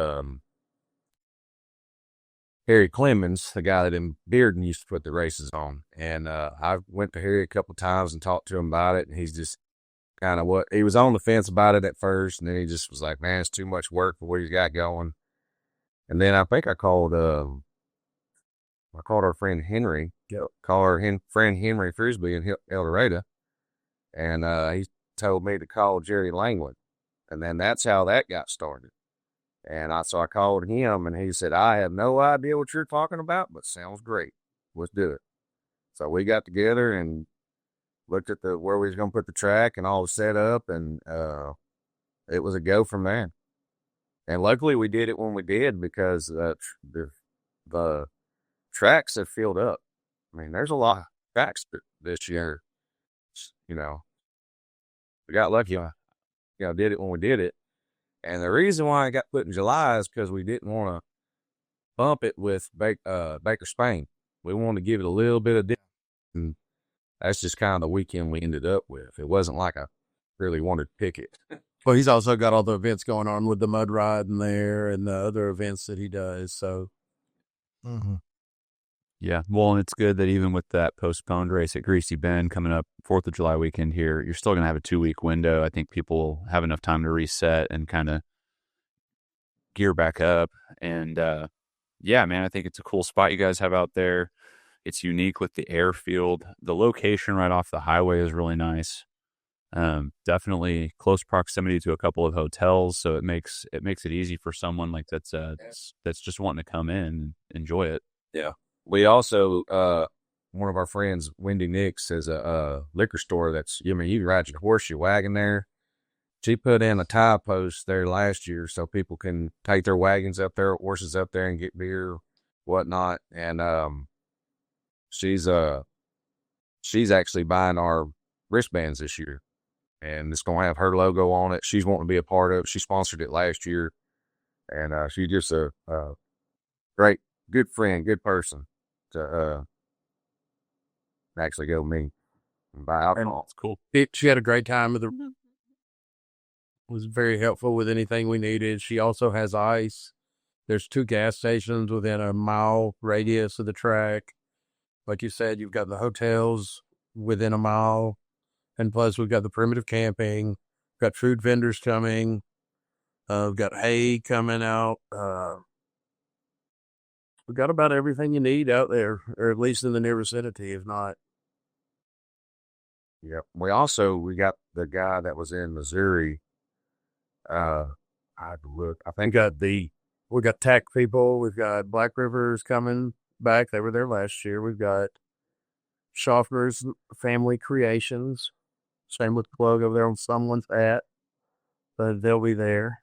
Harry Clemens, the guy that in Bearden used to put the races on. And I went to Harry a couple of times and talked to him about it, and he's just kind of he was on the fence about it at first, and then he just was like, "Man, it's too much work for what he's got going." And then I think I called our friend Henry, friend Henry Frisbee in El Dorado, and he told me to call Jerry Langley, and then that's how that got started. And so I called him, and he said, "I have no idea what you're talking about, but sounds great. Let's do it." So we got together and looked at where we was going to put the track and all the setup, and it was a go from there. And luckily we did it when we did, because the tracks have filled up. I mean, there's a lot of tracks this year. We got lucky. Did it when we did it. And the reason why I got put in July is because we didn't want to bump it with Baker-Spain. We wanted to give it a little bit of dip, and that's just kind of the weekend we ended up with. It wasn't like I really wanted to pick it. Well, he's also got all the events going on with the mud ride in there and the other events that he does. So, yeah. Well, and it's good that even with that postponed race at Greasey Bend coming up 4th of July weekend here, you're still going to have a 2-week window. I think people have enough time to reset and kind of gear back up. And, yeah, man, I think it's a cool spot you guys have out there. It's unique with the airfield. The location right off the highway is really nice. Definitely close proximity to a couple of hotels, so it makes it easy for someone like that's just wanting to come in and enjoy it. Yeah. We also one of our friends, Wendy Nix, has a liquor store that's, you can ride your horse, your wagon there. She put in a tie post there last year so people can take their wagons up there, horses up there, and get beer, whatnot. And she's actually buying our wristbands this year, and it's going to have her logo on it. She's wanting to be a part of it. She sponsored it last year, and she's just a great, good friend, good person to actually go meet and buy alcohol. It's cool. She had a great time with was very helpful with anything we needed. She also has ice. There's 2 gas stations within a mile radius of the track. Like you said, you've got the hotels within a mile. And plus, we've got the primitive camping. We've got food vendors coming. We've got hay coming out. We've got about everything you need out there, or at least in the near vicinity, if not. Yeah. We got the guy that was in Missouri. I had to look. I think We got TAC people. We've got Black Rivers coming back. They were there last year. We've got Schaffner's Family Creations. Same with Plug over there on someone's hat. But they'll be there.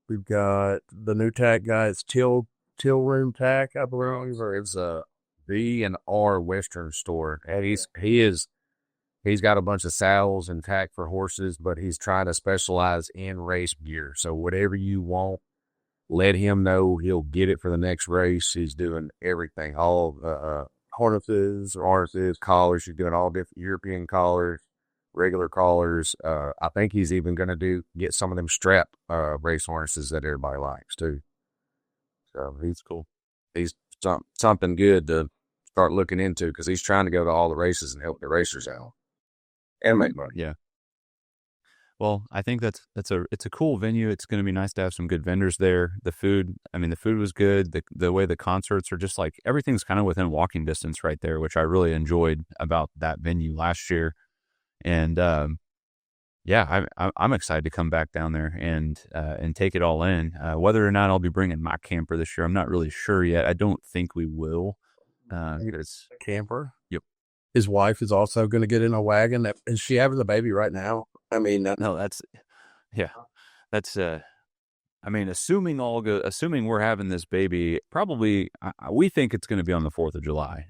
We've got the new TAC guy. It's Till Room TAC, I believe. or it's a V&R Western store. And he's got a bunch of saddles and tack for horses, but he's trying to specialize in race gear. So whatever you want, let him know. He'll get it for the next race. He's doing everything, all harnesses, collars. He's doing all different European collars, regular collars. I think he's even going to get some of them strap race harnesses that everybody likes too. So he's cool. He's something good to start looking into because he's trying to go to all the races and help the racers out and make money. Yeah. Well, I think it's a cool venue. It's going to be nice to have some good vendors there. The food was good. The way the concerts are just like everything's kind of within walking distance right there, which I really enjoyed about that venue last year. And yeah, I'm excited to come back down there and take it all in. Whether or not I'll be bringing my camper this year, I'm not really sure yet. I don't think we will. It's camper. Yep. His wife is also going to get in a wagon. Is she having the baby right now? I mean, no, that's assuming we're having this baby, probably we think it's going to be on the 4th of July.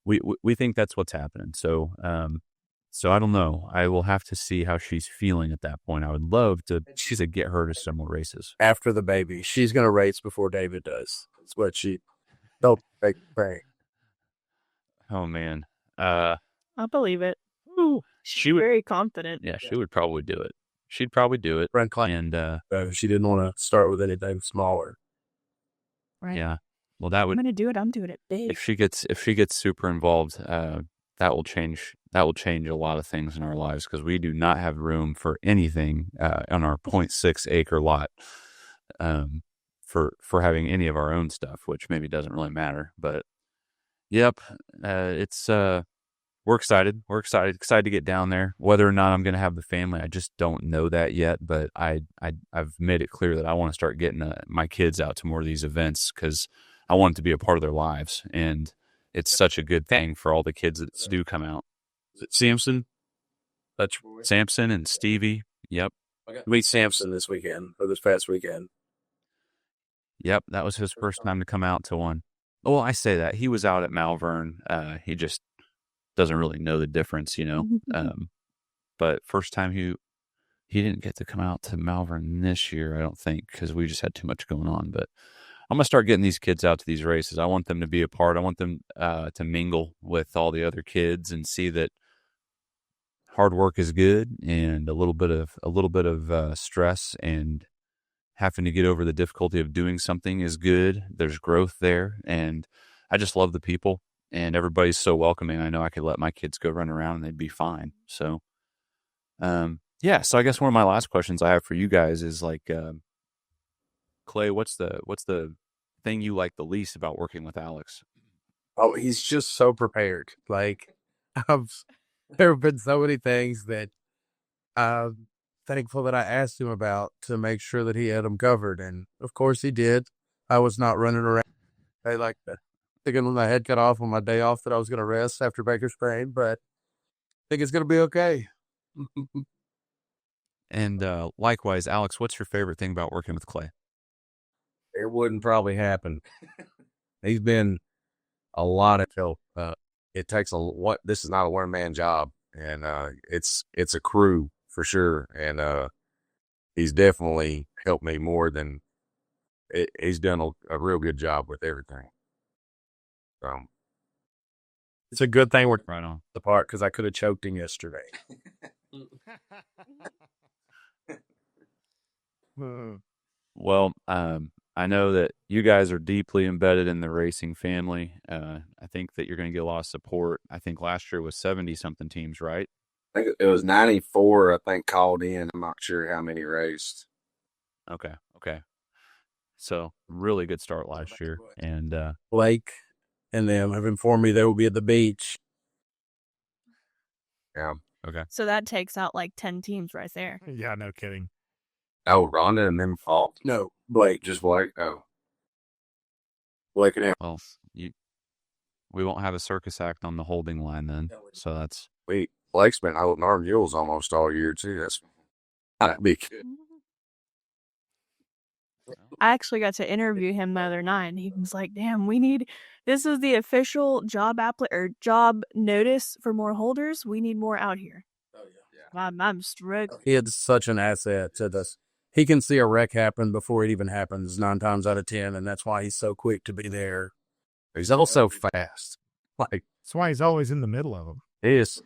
We think that's what's happening. So I don't know. I will have to see how she's feeling at that point. I would love to get her to some more races. After the baby, she's going to race before David does. That's what she don't make bang. Oh man. I believe it. Ooh, she's very confident. Yeah, she would probably do it. She'd probably do it. And she didn't want to start with anything smaller. Right. Yeah. Well, that would. I'm going to do it. I'm doing it big. If she gets super involved, that will change a lot of things in our lives because we do not have room for anything on our 0.6 acre lot for having any of our own stuff, which maybe doesn't really matter. But yep, it's we're excited. We're excited to get down there. Whether or not I'm going to have the family, I just don't know that yet. But I've made it clear that I want to start getting my kids out to more of these events because I want it to be a part of their lives, and it's such a good thing for all the kids that do come out. Is it Samson? That's Samson and Stevie. Yep. Meet Samson this past weekend. Yep, that was his first time to come out to one. Well, I say that. He was out at Malvern. He just doesn't really know the difference, you know. But first time he didn't get to come out to Malvern this year, I don't think, because we just had too much going on. But I'm going to start getting these kids out to these races. I want them to be a part. I want them to mingle with all the other kids and see that hard work is good, and a little bit of stress and having to get over the difficulty of doing something is good. There's growth there, and I just love the people, and everybody's so welcoming. I know I could let my kids go run around and they'd be fine. So, yeah. So I guess one of my last questions I have for you guys is like, Clay, what's the thing you like the least about working with Alex? Oh, he's just so prepared. Like, there have been so many things that I'm thankful that I asked him about to make sure that he had them covered. And of course he did. I was not running around. I like that. Thinking when my head cut off on my day off that I was going to rest after Baker-Spain, but I think it's going to be okay. And likewise, Alex, what's your favorite thing about working with Clay? It wouldn't probably happen. He's been a lot of help. It takes this is not a one-man job, and it's a crew for sure. And he's definitely helped me more than he's done a real good job with everything. It's a good thing we're right on the part because I could have choked him yesterday. Well, I know that you guys are deeply embedded in the racing family. I think that you're going to get a lot of support. I think last year was 70-something teams, right? I think it was 94, I think, called in. I'm not sure how many raced. Okay. So really good start last year. And Blake and them have informed me they will be at the beach. Yeah. okay. So that takes out like 10 teams right there. Yeah, no kidding. Oh, Rhonda and them fought. No, Blake. Just Blake. Oh, Blake and him. Well, we won't have a circus act on the holding line then. So that's Blake's been holding our mules almost all year too. That's not big. I actually got to interview him the other night, and he was like, "Damn, this is the official job job notice for more holders. We need more out here." Oh yeah. I'm struggling. He is such an asset to this. He can see a wreck happen before it even happens 9 times out of 10, and that's why he's so quick to be there. He's also fast. Like, That's why he's always in the middle of them. he is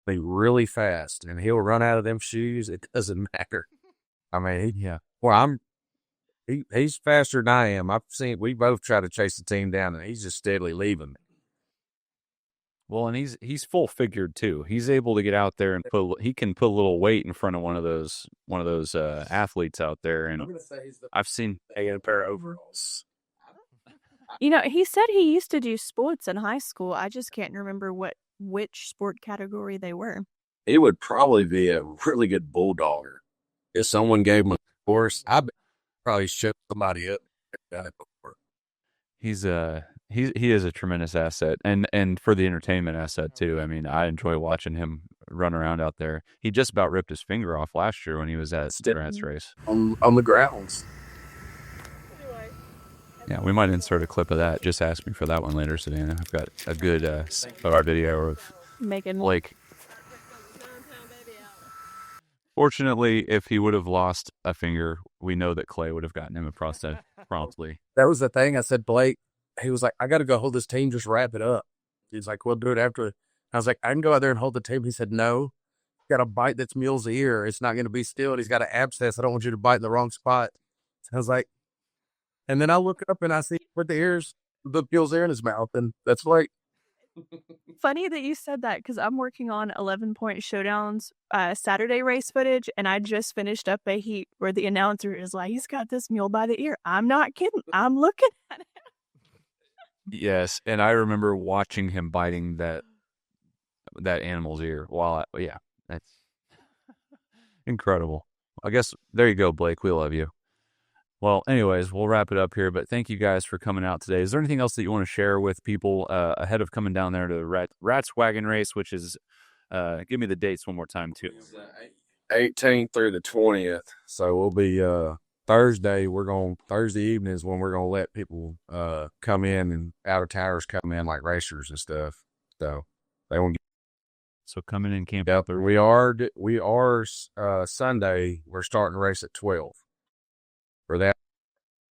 really fast, and he'll run out of them shoes. It doesn't matter. I mean, he's faster than I am. We both try to chase the team down, and he's just steadily leaving me. well, and he's full figured too. He's able to get out there and he can put a little weight in front of one of those athletes out there. And I've seen Taking a pair of overalls. You know, he said he used to do sports in high school. I just can't remember which sport category they were. He would probably be a really good bulldogger. If someone gave him a course, I probably shook somebody up. he is a tremendous asset, and for the entertainment asset too. I mean, I enjoy watching him run around out there. He just about ripped his finger off last year when he was at the RATS race. On the grounds. Yeah, we might insert a clip of that. Just ask me for that one later, Savannah. I've got a good video of Making Blake. Fortunately, if he would have lost a finger, we know that Clay would have gotten him a prosthetic promptly. That was the thing. I said, Blake, he was like, I got to go hold this team, just wrap it up. He's like, we'll do it after. I was like, I can go out there and hold the team. He said, no, you got to bite this mule's ear. It's not going to be still. He's got an abscess. I don't want you to bite in the wrong spot. I was like, and then I look up and I see with the mule's ear in his mouth. And that's like, Funny that you said that, because I'm working on 11-point showdowns Saturday race footage, and I just finished up a heat where the announcer is like, he's got this mule by the ear. I'm not kidding. I'm looking at it. Yes, and I remember watching him biting that animal's ear. That's incredible. I guess there you go, Blake. We love you. Well, anyways, we'll wrap it up here, but thank you guys for coming out today. Is there anything else that you want to share with people ahead of coming down there to the RATS Wagon Race, which is, give me the dates one more time, too. 18th through the 20th. So we'll be Thursday. Thursday evening is when we're going to let people come in, and out-of-towners come in like racers and stuff. So they won't get. So come in and camp Yep. out there. We are Sunday. We're starting to race at 12. For that.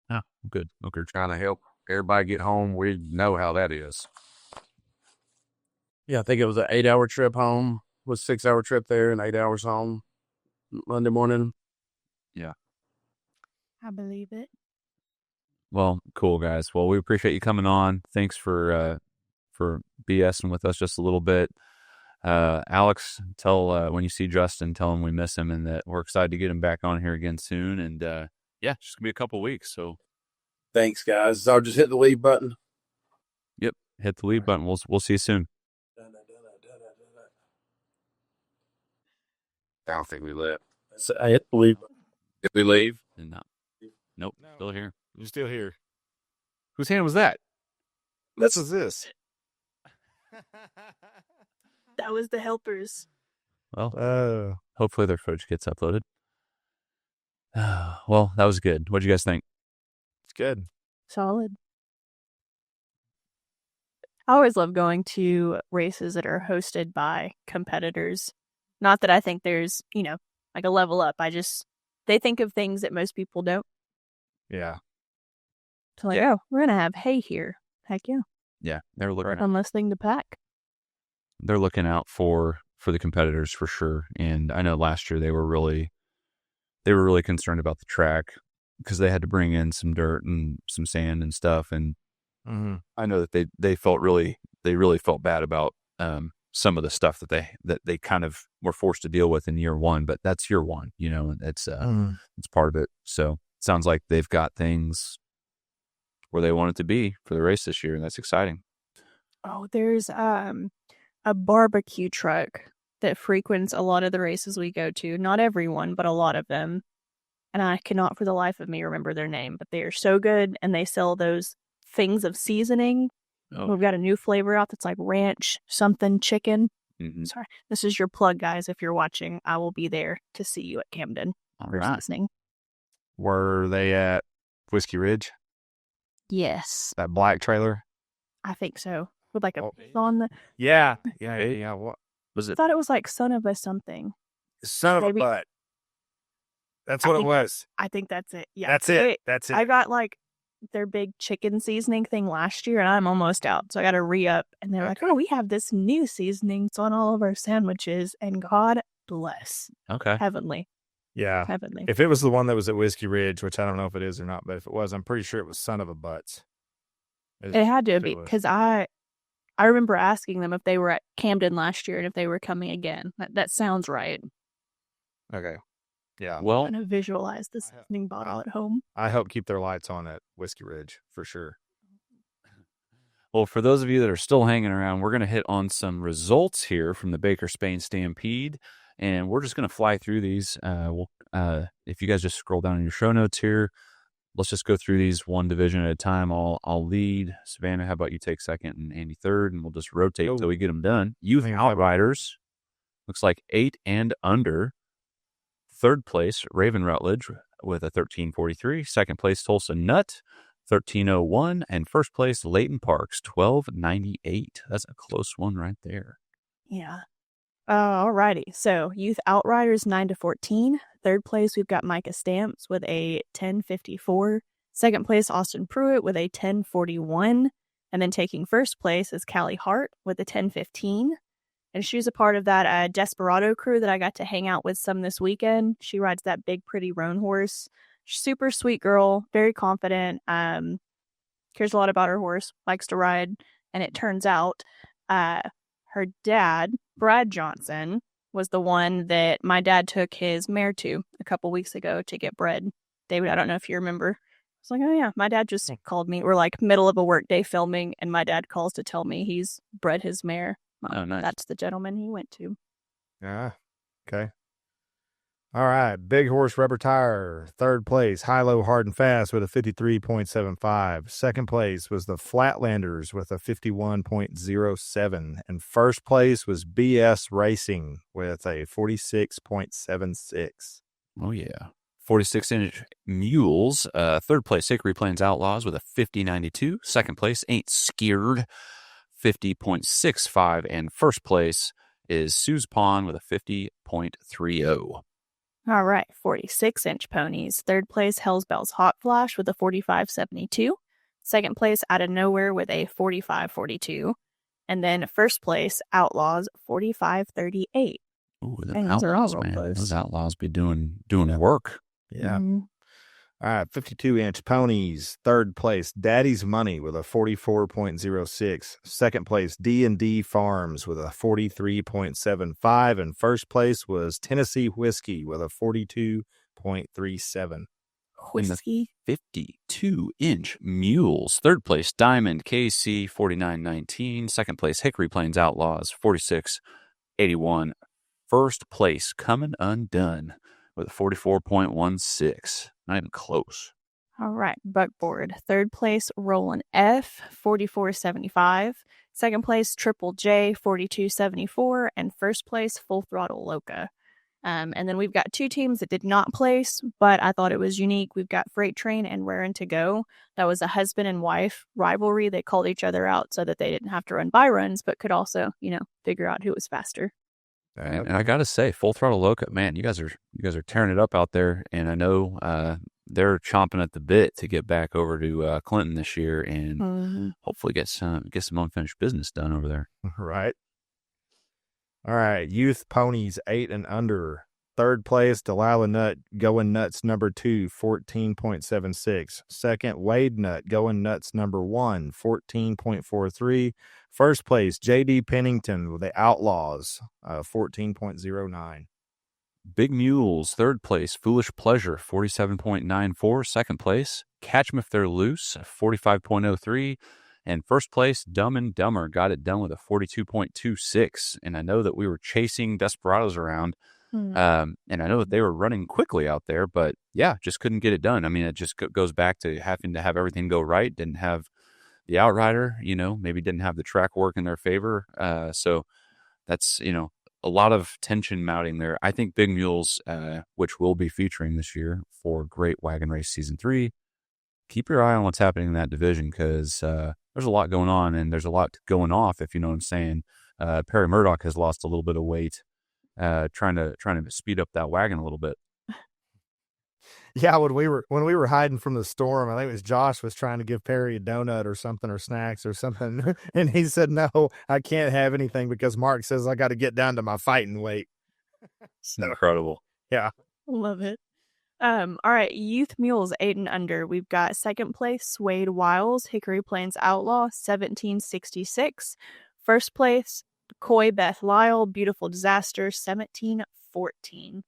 Oh, good. Okay. We're trying to help everybody get home. We know how that is. yeah, I think it was an 8-hour trip home, was 6-hour trip there and 8 hours home Monday morning. Yeah. I believe it. Well, cool, guys. Well, we appreciate you coming on. Thanks for BSing with us just a little bit. Alex, tell when you see Justin, tell him we miss him and that we're excited to get him back on here again soon. And yeah, it's just gonna be a couple weeks. So Thanks, guys. I'll just hit the leave button. Yep, hit the leave button. We'll see you soon. I don't think we left. So I hit the leave button. Did we leave? And nope, still here. You're still here. Whose hand was that? This is this. That was the helpers. Well, hopefully their footage gets uploaded. Well, that was good. What do you guys think? It's good. Solid. I always love going to races that are hosted by competitors. Not that I think there's, like a level up. They think of things that most people don't. Yeah. So like, oh, we're going to have hay here. Heck yeah. Yeah, they're looking. One less thing to pack. They're looking out for the competitors for sure. And I know last year they were really concerned about the track. because they had to bring in some dirt and some sand and stuff. And I know that they really felt bad about some of the stuff that they kind of were forced to deal with in year one. But that's year one, and it's part of it. So it sounds like they've got things where they want it to be for the race this year, and that's exciting. Oh, there's a barbecue truck that frequents a lot of the races we go to. Not everyone, but a lot of them. And I cannot for the life of me remember their name, but they are so good, and they sell those things of seasoning. Oh. We've got a new flavor out that's like ranch something chicken. Mm-hmm. Sorry, this is your plug, guys. If you're watching, I will be there to see you at Camden. All for right. seasoning. Were they at Whiskey Ridge? Yes, That black trailer? I think so. With like a on the. Yeah. What Was I it? thought it was like son of a something. son of Maybe- a butt? That's I what it think- was. I think that's it. Yeah, That's it. That's it. I got like their big chicken seasoning thing last year, and I'm almost out, so I got to re-up. And they're like, "Oh, we have this new seasonings on all of our sandwiches," and God bless, Okay. heavenly. If it was the one that was at Whiskey Ridge, which I don't know if it is or not, but if it was, I'm pretty sure it was son of a butts. It had to If be was. because I remember asking them if they were at Camden last year and if they were coming again. That sounds right. Okay. Yeah. Well, I'm gonna visualize the seasoning bottle at home. I help keep their lights on at Whiskey Ridge for sure. for those of you that are still hanging around, we're going to hit on some results here from the Baker-Spain Stampede, and we're just going to fly through these. If you guys just scroll down in your show notes here, let's just go through these one division at a time. I'll lead. Savannah, how about you take second and Andy third, and we'll just rotate until we get them done. Youth Outriders, looks like 8 and under. Third place, Raven Rutledge with a 13:43. Second place, Tulsa Nut, 13:01. And first place, Leighton Parks, 12:98. That's a close one right there. Yeah. Alrighty. So Youth Outriders 9 to 14. Third place, we've got Micah Stamps with a 10:54. Second place, Austin Pruitt with a 10:41. And then taking first place is Callie Hart with a 10:15. And she's a part of that Desperado crew that I got to hang out with some this weekend. She rides that big, pretty roan horse. Super sweet girl, very confident, cares a lot about her horse, likes to ride. And it turns out her dad, Brad Johnson, was the one that my dad took his mare to a couple weeks ago to get bred. David, I don't know if you remember. I was like, oh yeah, my dad just called me. We're like middle of a work day filming, and my dad calls to tell me he's bred his mare. Oh, nice. That's the gentleman he went to. Yeah. Okay. All right. Big Horse Rubber Tire. Third place, High Low Hard and Fast with a 53.75. Second place was the Flatlanders with a 51.07. And first place was BS Racing with a 46.76. Oh, yeah. 46-inch Mules. Third place, Hickory Plains Outlaws with a 50.92. Second place, Ain't Scared, 50.65. And first place is Sue's Pond with a 50.30. All right, 46-inch ponies. Third place, Hell's Bells Hot Flash with a 45.72. Second place, Out of Nowhere with a 45.42. And then first place, Outlaws, 45.38. Ooh, the Dang, those are all Outlaws, real man. close. Those Outlaws be doing work. Yeah. Mhm. All right. 52-inch ponies. Third place, Daddy's Money with a 44.06. Second place, D&D Farms with a 43.75. And first place was Tennessee Whiskey with a 42.37. Whiskey. 52-inch Mules. Third place, Diamond KC, 49.19. Second place, Hickory Plains Outlaws, 46.81. First place, Coming Undone with a 44.16. Not even close. All right, buckboard. Third place, Roland F, 44.75. Second place, Triple J, 42.74. And first place, Full Throttle Loca. And then we've got two teams that did not place, but I thought it was unique. We've got Freight Train and Rarin' to Go. That was a husband and wife rivalry. They called each other out so that they didn't have to run by runs, but could also, figure out who was faster. And I got to say, Full Throttle Loca, man, you guys are tearing it up out there. And I know they're chomping at the bit to get back over to Clinton this year and hopefully get some unfinished business done over there. Right. All right. Youth Ponies 8 and under. Third place, Delilah Nutt, Going Nuts number 2, 14.76. Second, Wade Nutt, Going Nuts number 1, 14.43. First place, J.D. Pennington with the Outlaws, 14.09. Big Mules, third place, Foolish Pleasure, 47.94. Second place, Catch 'em If They're Loose, 45.03. And first place, Dumb and Dumber, got it done with a 42.26. And I know that we were chasing Desperados around, and I know that they were running quickly out there, but yeah, just couldn't get it done. I mean, it just goes back to having to have everything go right. Didn't have the outrider, maybe didn't have the track work in their favor. So that's, a lot of tension mounting there. I think Big Mules, which we'll be featuring this year for Great Wagon Race Season 3, keep your eye on what's happening in that division, because there's a lot going on and there's a lot going off, if you know what I'm saying. Perry Murdoch has lost a little bit of weight, trying to speed up that wagon a little bit. Yeah, when we were hiding from the storm, I think it was Josh was trying to give Perry a donut or something, or snacks or something, and he said, "No, I can't have anything because Mark says I got to get down to my fighting weight." So, incredible. Yeah, Love it. All right, Youth Mules 8 and under. We've got second place, Suede Wiles, Hickory Plains Outlaw, 1766. First place, Coy Beth Lyle, Beautiful Disaster, 1714.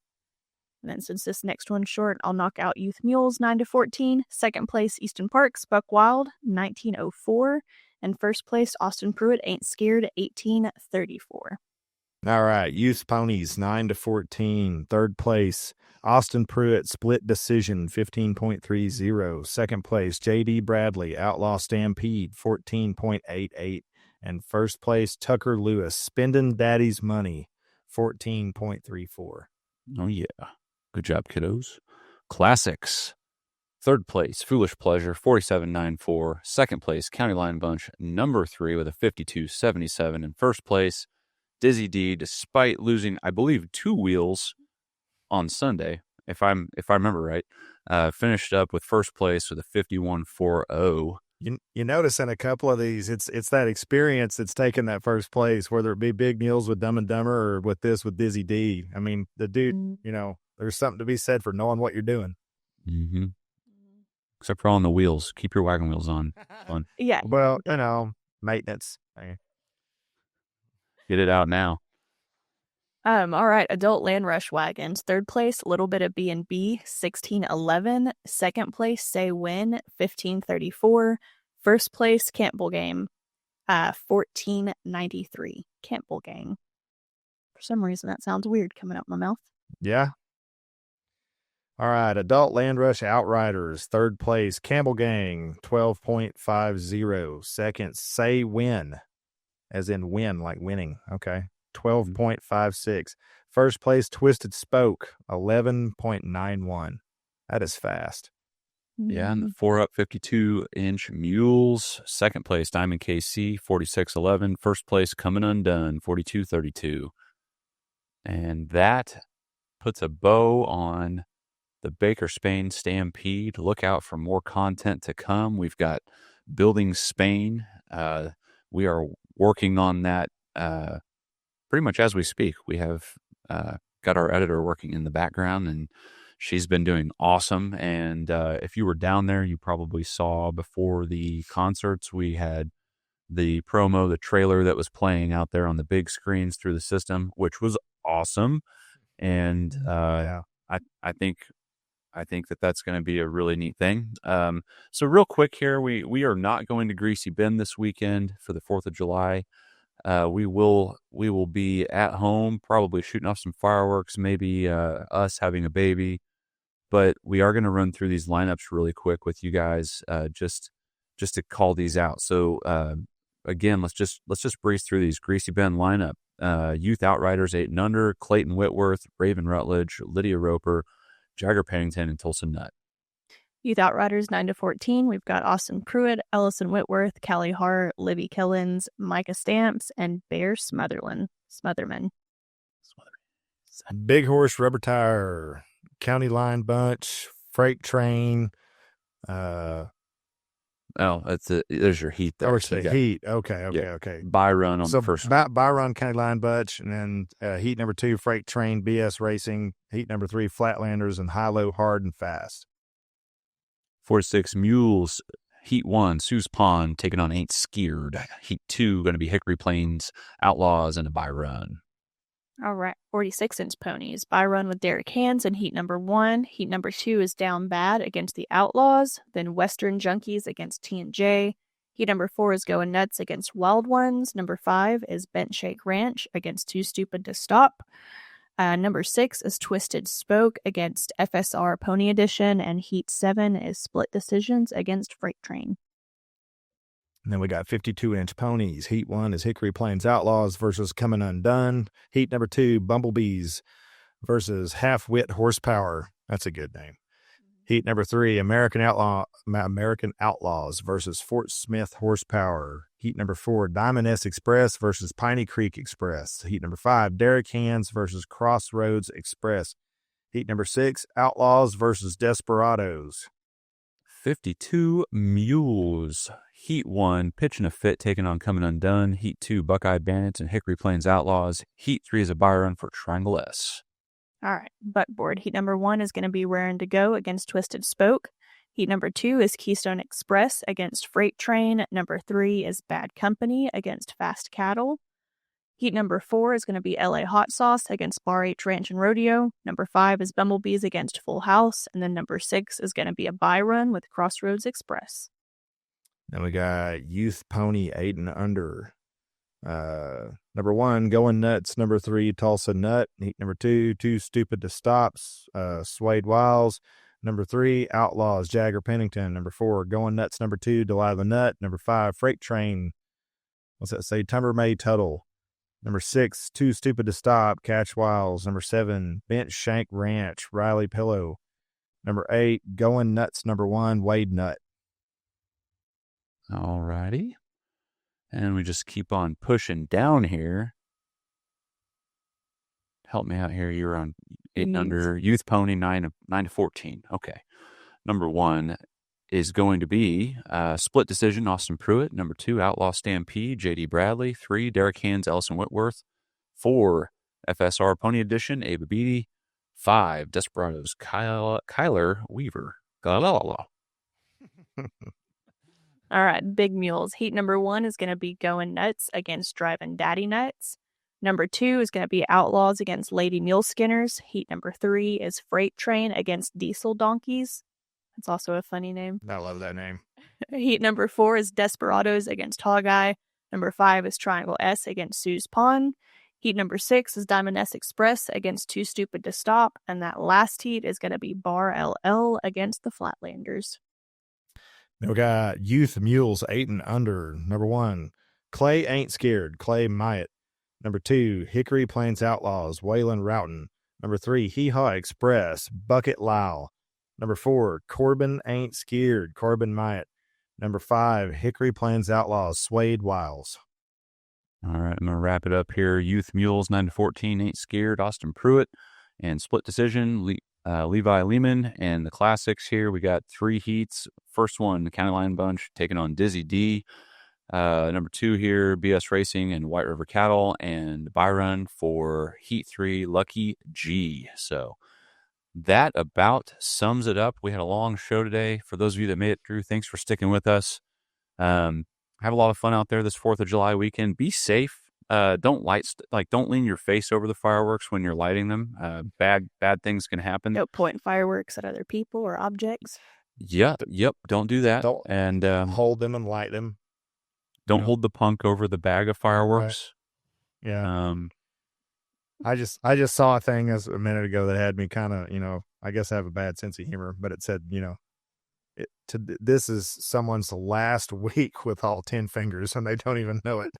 And then since this next one's short, I'll knock out Youth Mules 9-14. Second place, Easton Parks, Buck Wild, 1904. And first place, Austin Pruitt, Ain't Scared, 1834. all right. Youth Ponies 9-14. Third place, Austin Pruitt, Split Decision, 15.30. Second place, J.D. Bradley, Outlaw Stampede, 14.88. And first place, Tucker Lewis, Spendin' Daddy's Money, 14.34. Oh, yeah. Good job, kiddos. Classics. Third place, Foolish Pleasure, 47.94. Second place, County Line Bunch, number 3 with a 52.77. And first place, Dizzy D, despite losing, I believe, 2 wheels on Sunday, if I remember right, finished up with first place with a 51.40. You notice in a couple of these, it's that experience that's taken that first place, whether it be Big Mules with Dumb and Dumber or with Dizzy D. I mean, the dude, there's something to be said for knowing what you're doing. Mm-hmm. Except for on the wheels. Keep your wagon wheels on. Fun. Yeah. Well, maintenance. Get it out now. All right, Adult Land Rush Wagons. Third place, Little Bit of B&B, 1611. Second place, Say When, 1534. First place, Campbell Game, 1493. Campbell Gang. For some reason, that sounds weird coming out my mouth. Yeah. All right, Adult Land Rush Outriders. Third place, Campbell Gang, 12.50. Second, Say When, as in win, like winning. Okay. 12.56. First place, Twisted Spoke, 11.91. That is fast. Yeah, and the 4-up 52-inch Mules. Second place, Diamond KC, 46.11. First place, Coming Undone, 42.32. And that puts a bow on the Baker-Spain Stampede. Look out for more content to come. We've got Building Spain. We are working on that pretty much as we speak. We have got our editor working in the background, and she's been doing awesome. And if you were down there, you probably saw before the concerts, we had the promo, the trailer that was playing out there on the big screens through the system, which was awesome. And I think that that's going to be a really neat thing. So real quick here, we are not going to Greasey Bend this weekend for the 4th of July. We will be at home, probably shooting off some fireworks, maybe us having a baby, but we are going to run through these lineups really quick with you guys, just to call these out. So again, let's just breeze through these. Greasey Bend lineup: Youth Outriders 8 and under, Clayton Whitworth, Raven Rutledge, Lydia Roper, Jagger Pennington, and Tulsa Nutt. Youth Outriders 9-14. We've got Austin Pruitt, Ellison Whitworth, Callie Hart, Livy Killens, Micah Stamps, and Bear Smotherman. Big Horse Rubber Tire, County Line Bunch, Freight Train, there's your heat there. Or say heat. Okay. Byron on So the first. Byron, County Line Butch, and then heat number 2, Freight Train, BS Racing. Heat number 3, Flatlanders, and High Low Hard and Fast. 4-6 Mules. Heat 1, Sue's Pond taking on Ain't Scared. Heat 2 going to be Hickory Plains Outlaws and a Byron. All right, 46-inch ponies. Byron with Derek Hands in heat number 1. Heat number 2 is Down Bad against the Outlaws. Then Western Junkies against T&J. Heat number 4 is Going Nuts against Wild Ones. Number 5 is Bent Shake Ranch against Too Stupid to Stop. Number 6 is Twisted Spoke against FSR Pony Edition. And heat 7 is Split Decisions against Freight Train. And then we got 52-inch ponies. Heat 1 is Hickory Plains Outlaws versus Coming Undone. Heat number 2, Bumblebees versus Half-Wit Horsepower. That's a good name. Heat number 3, American Outlaws versus Fort Smith Horsepower. Heat number 4, Diamond S Express versus Piney Creek Express. Heat number 5, Derek Hands versus Crossroads Express. Heat number 6, Outlaws versus Desperados. 52 Mules. Heat 1, Pitch and a Fit taking on Coming Undone. Heat 2, Buckeye Bandits and Hickory Plains Outlaws. Heat 3 is a Byron for Triangle S. All right, Buckboard. Heat number 1 is going to be Rarin' to Go against Twisted Spoke. Heat number 2 is Keystone Express against Freight Train. Number 3 is Bad Company against Fast Cattle. Heat number 4 is going to be LA Hot Sauce against Bar H Ranch and Rodeo. Number 5 is Bumblebees against Full House. And then number 6 is going to be a Byron with Crossroads Express. Then we got Youth Pony 8 and Under. Number 1, Going Nuts. Number 3, Tulsa Nut. Heat number 2, Too Stupid to Stop, Suede Wiles. Number 3, Outlaws, Jagger Pennington. Number 4, Going Nuts. Number 2, Delilah Nut. Number 5, Freight Train. What's that say? Tumber May Tuttle. Number 6, Too Stupid to Stop, Catch Wiles. Number 7, Bent Shank Ranch, Riley Pillow. Number 8, Going Nuts. Number 1, Wade Nut. All righty. And we just keep on pushing down here. Help me out here. You're on 8 and Under. Youth Pony 9 to 14. Okay. Number 1 is going to be Split Decision, Austin Pruitt. Number 2, Outlaw Stampede, J.D. Bradley. 3, Derek Hands, Ellison Whitworth. 4, FSR Pony Edition, Abe Beatty. 5, Desperados, Kyler Weaver. All right, Big Mules. Heat number 1 is going to be Going Nuts against Driving Daddy Nuts. Number 2 is going to be Outlaws against Lady Mule Skinners. Heat number 3 is Freight Train against Diesel Donkeys. That's also a funny name. I love that name. Heat number 4 is Desperados against Hog Eye. Number 5 is Triangle S against Sue's Pond. Heat number 6 is Diamond S Express against Too Stupid to Stop. And that last heat is going to be Bar LL against the Flatlanders. Then we got Youth Mules 8 and Under. Number 1, Clay Ain't Scared, Clay Myatt. Number 2, Hickory Plains Outlaws, Waylon Roughton. Number 3, Hee Haw Express, Bucket Lyle. Number 4, Corbin Ain't Scared, Corbin Myatt. Number 5, Hickory Plains Outlaws, Suede Wiles. All right, I'm going to wrap it up here. Youth Mules 9 to 14, Ain't Scared, Austin Pruitt. And Split Decision, Levi Lehman. And the classics here, we got 3 heats. First one, the County Line Bunch taking on Dizzy D. Number 2 here, BS Racing and White River Cattle, and Byron for Heat 3, Lucky G. So that about sums it up. We had a long show today. For those of you that made it through, thanks for sticking with us. Have a lot of fun out there this 4th of July weekend. Be safe. Don't lean your face over the fireworks when you're lighting them. Bad things can happen. Don't point fireworks at other people or objects. Yep. Don't do that. Don't hold them and light them. Don't hold the punk over the bag of fireworks. Right. Yeah. I just saw a thing a minute ago that had me kind of, I guess I have a bad sense of humor, but it said, this is someone's last week with all 10 fingers and they don't even know it.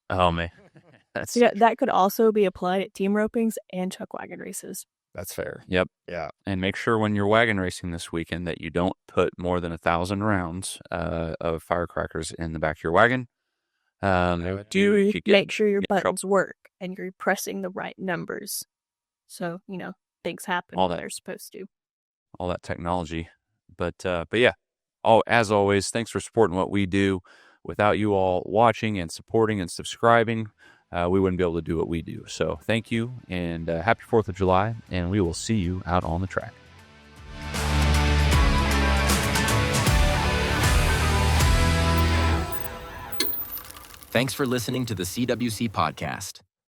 Oh man. That could also be applied at team ropings and Chuckwagon races. That's fair. Yep. Yeah. And make sure when you're wagon racing this weekend that you don't put more than 1,000 rounds of firecrackers in the back of your wagon. Make sure your buttons work and you're pressing the right numbers. So, things happen when they're supposed to. All that technology. But yeah, as always, thanks for supporting what we do. Without you all watching and supporting and subscribing, we wouldn't be able to do what we do. So thank you, and happy 4th of July, and we will see you out on the track. Thanks for listening to the CWC Podcast.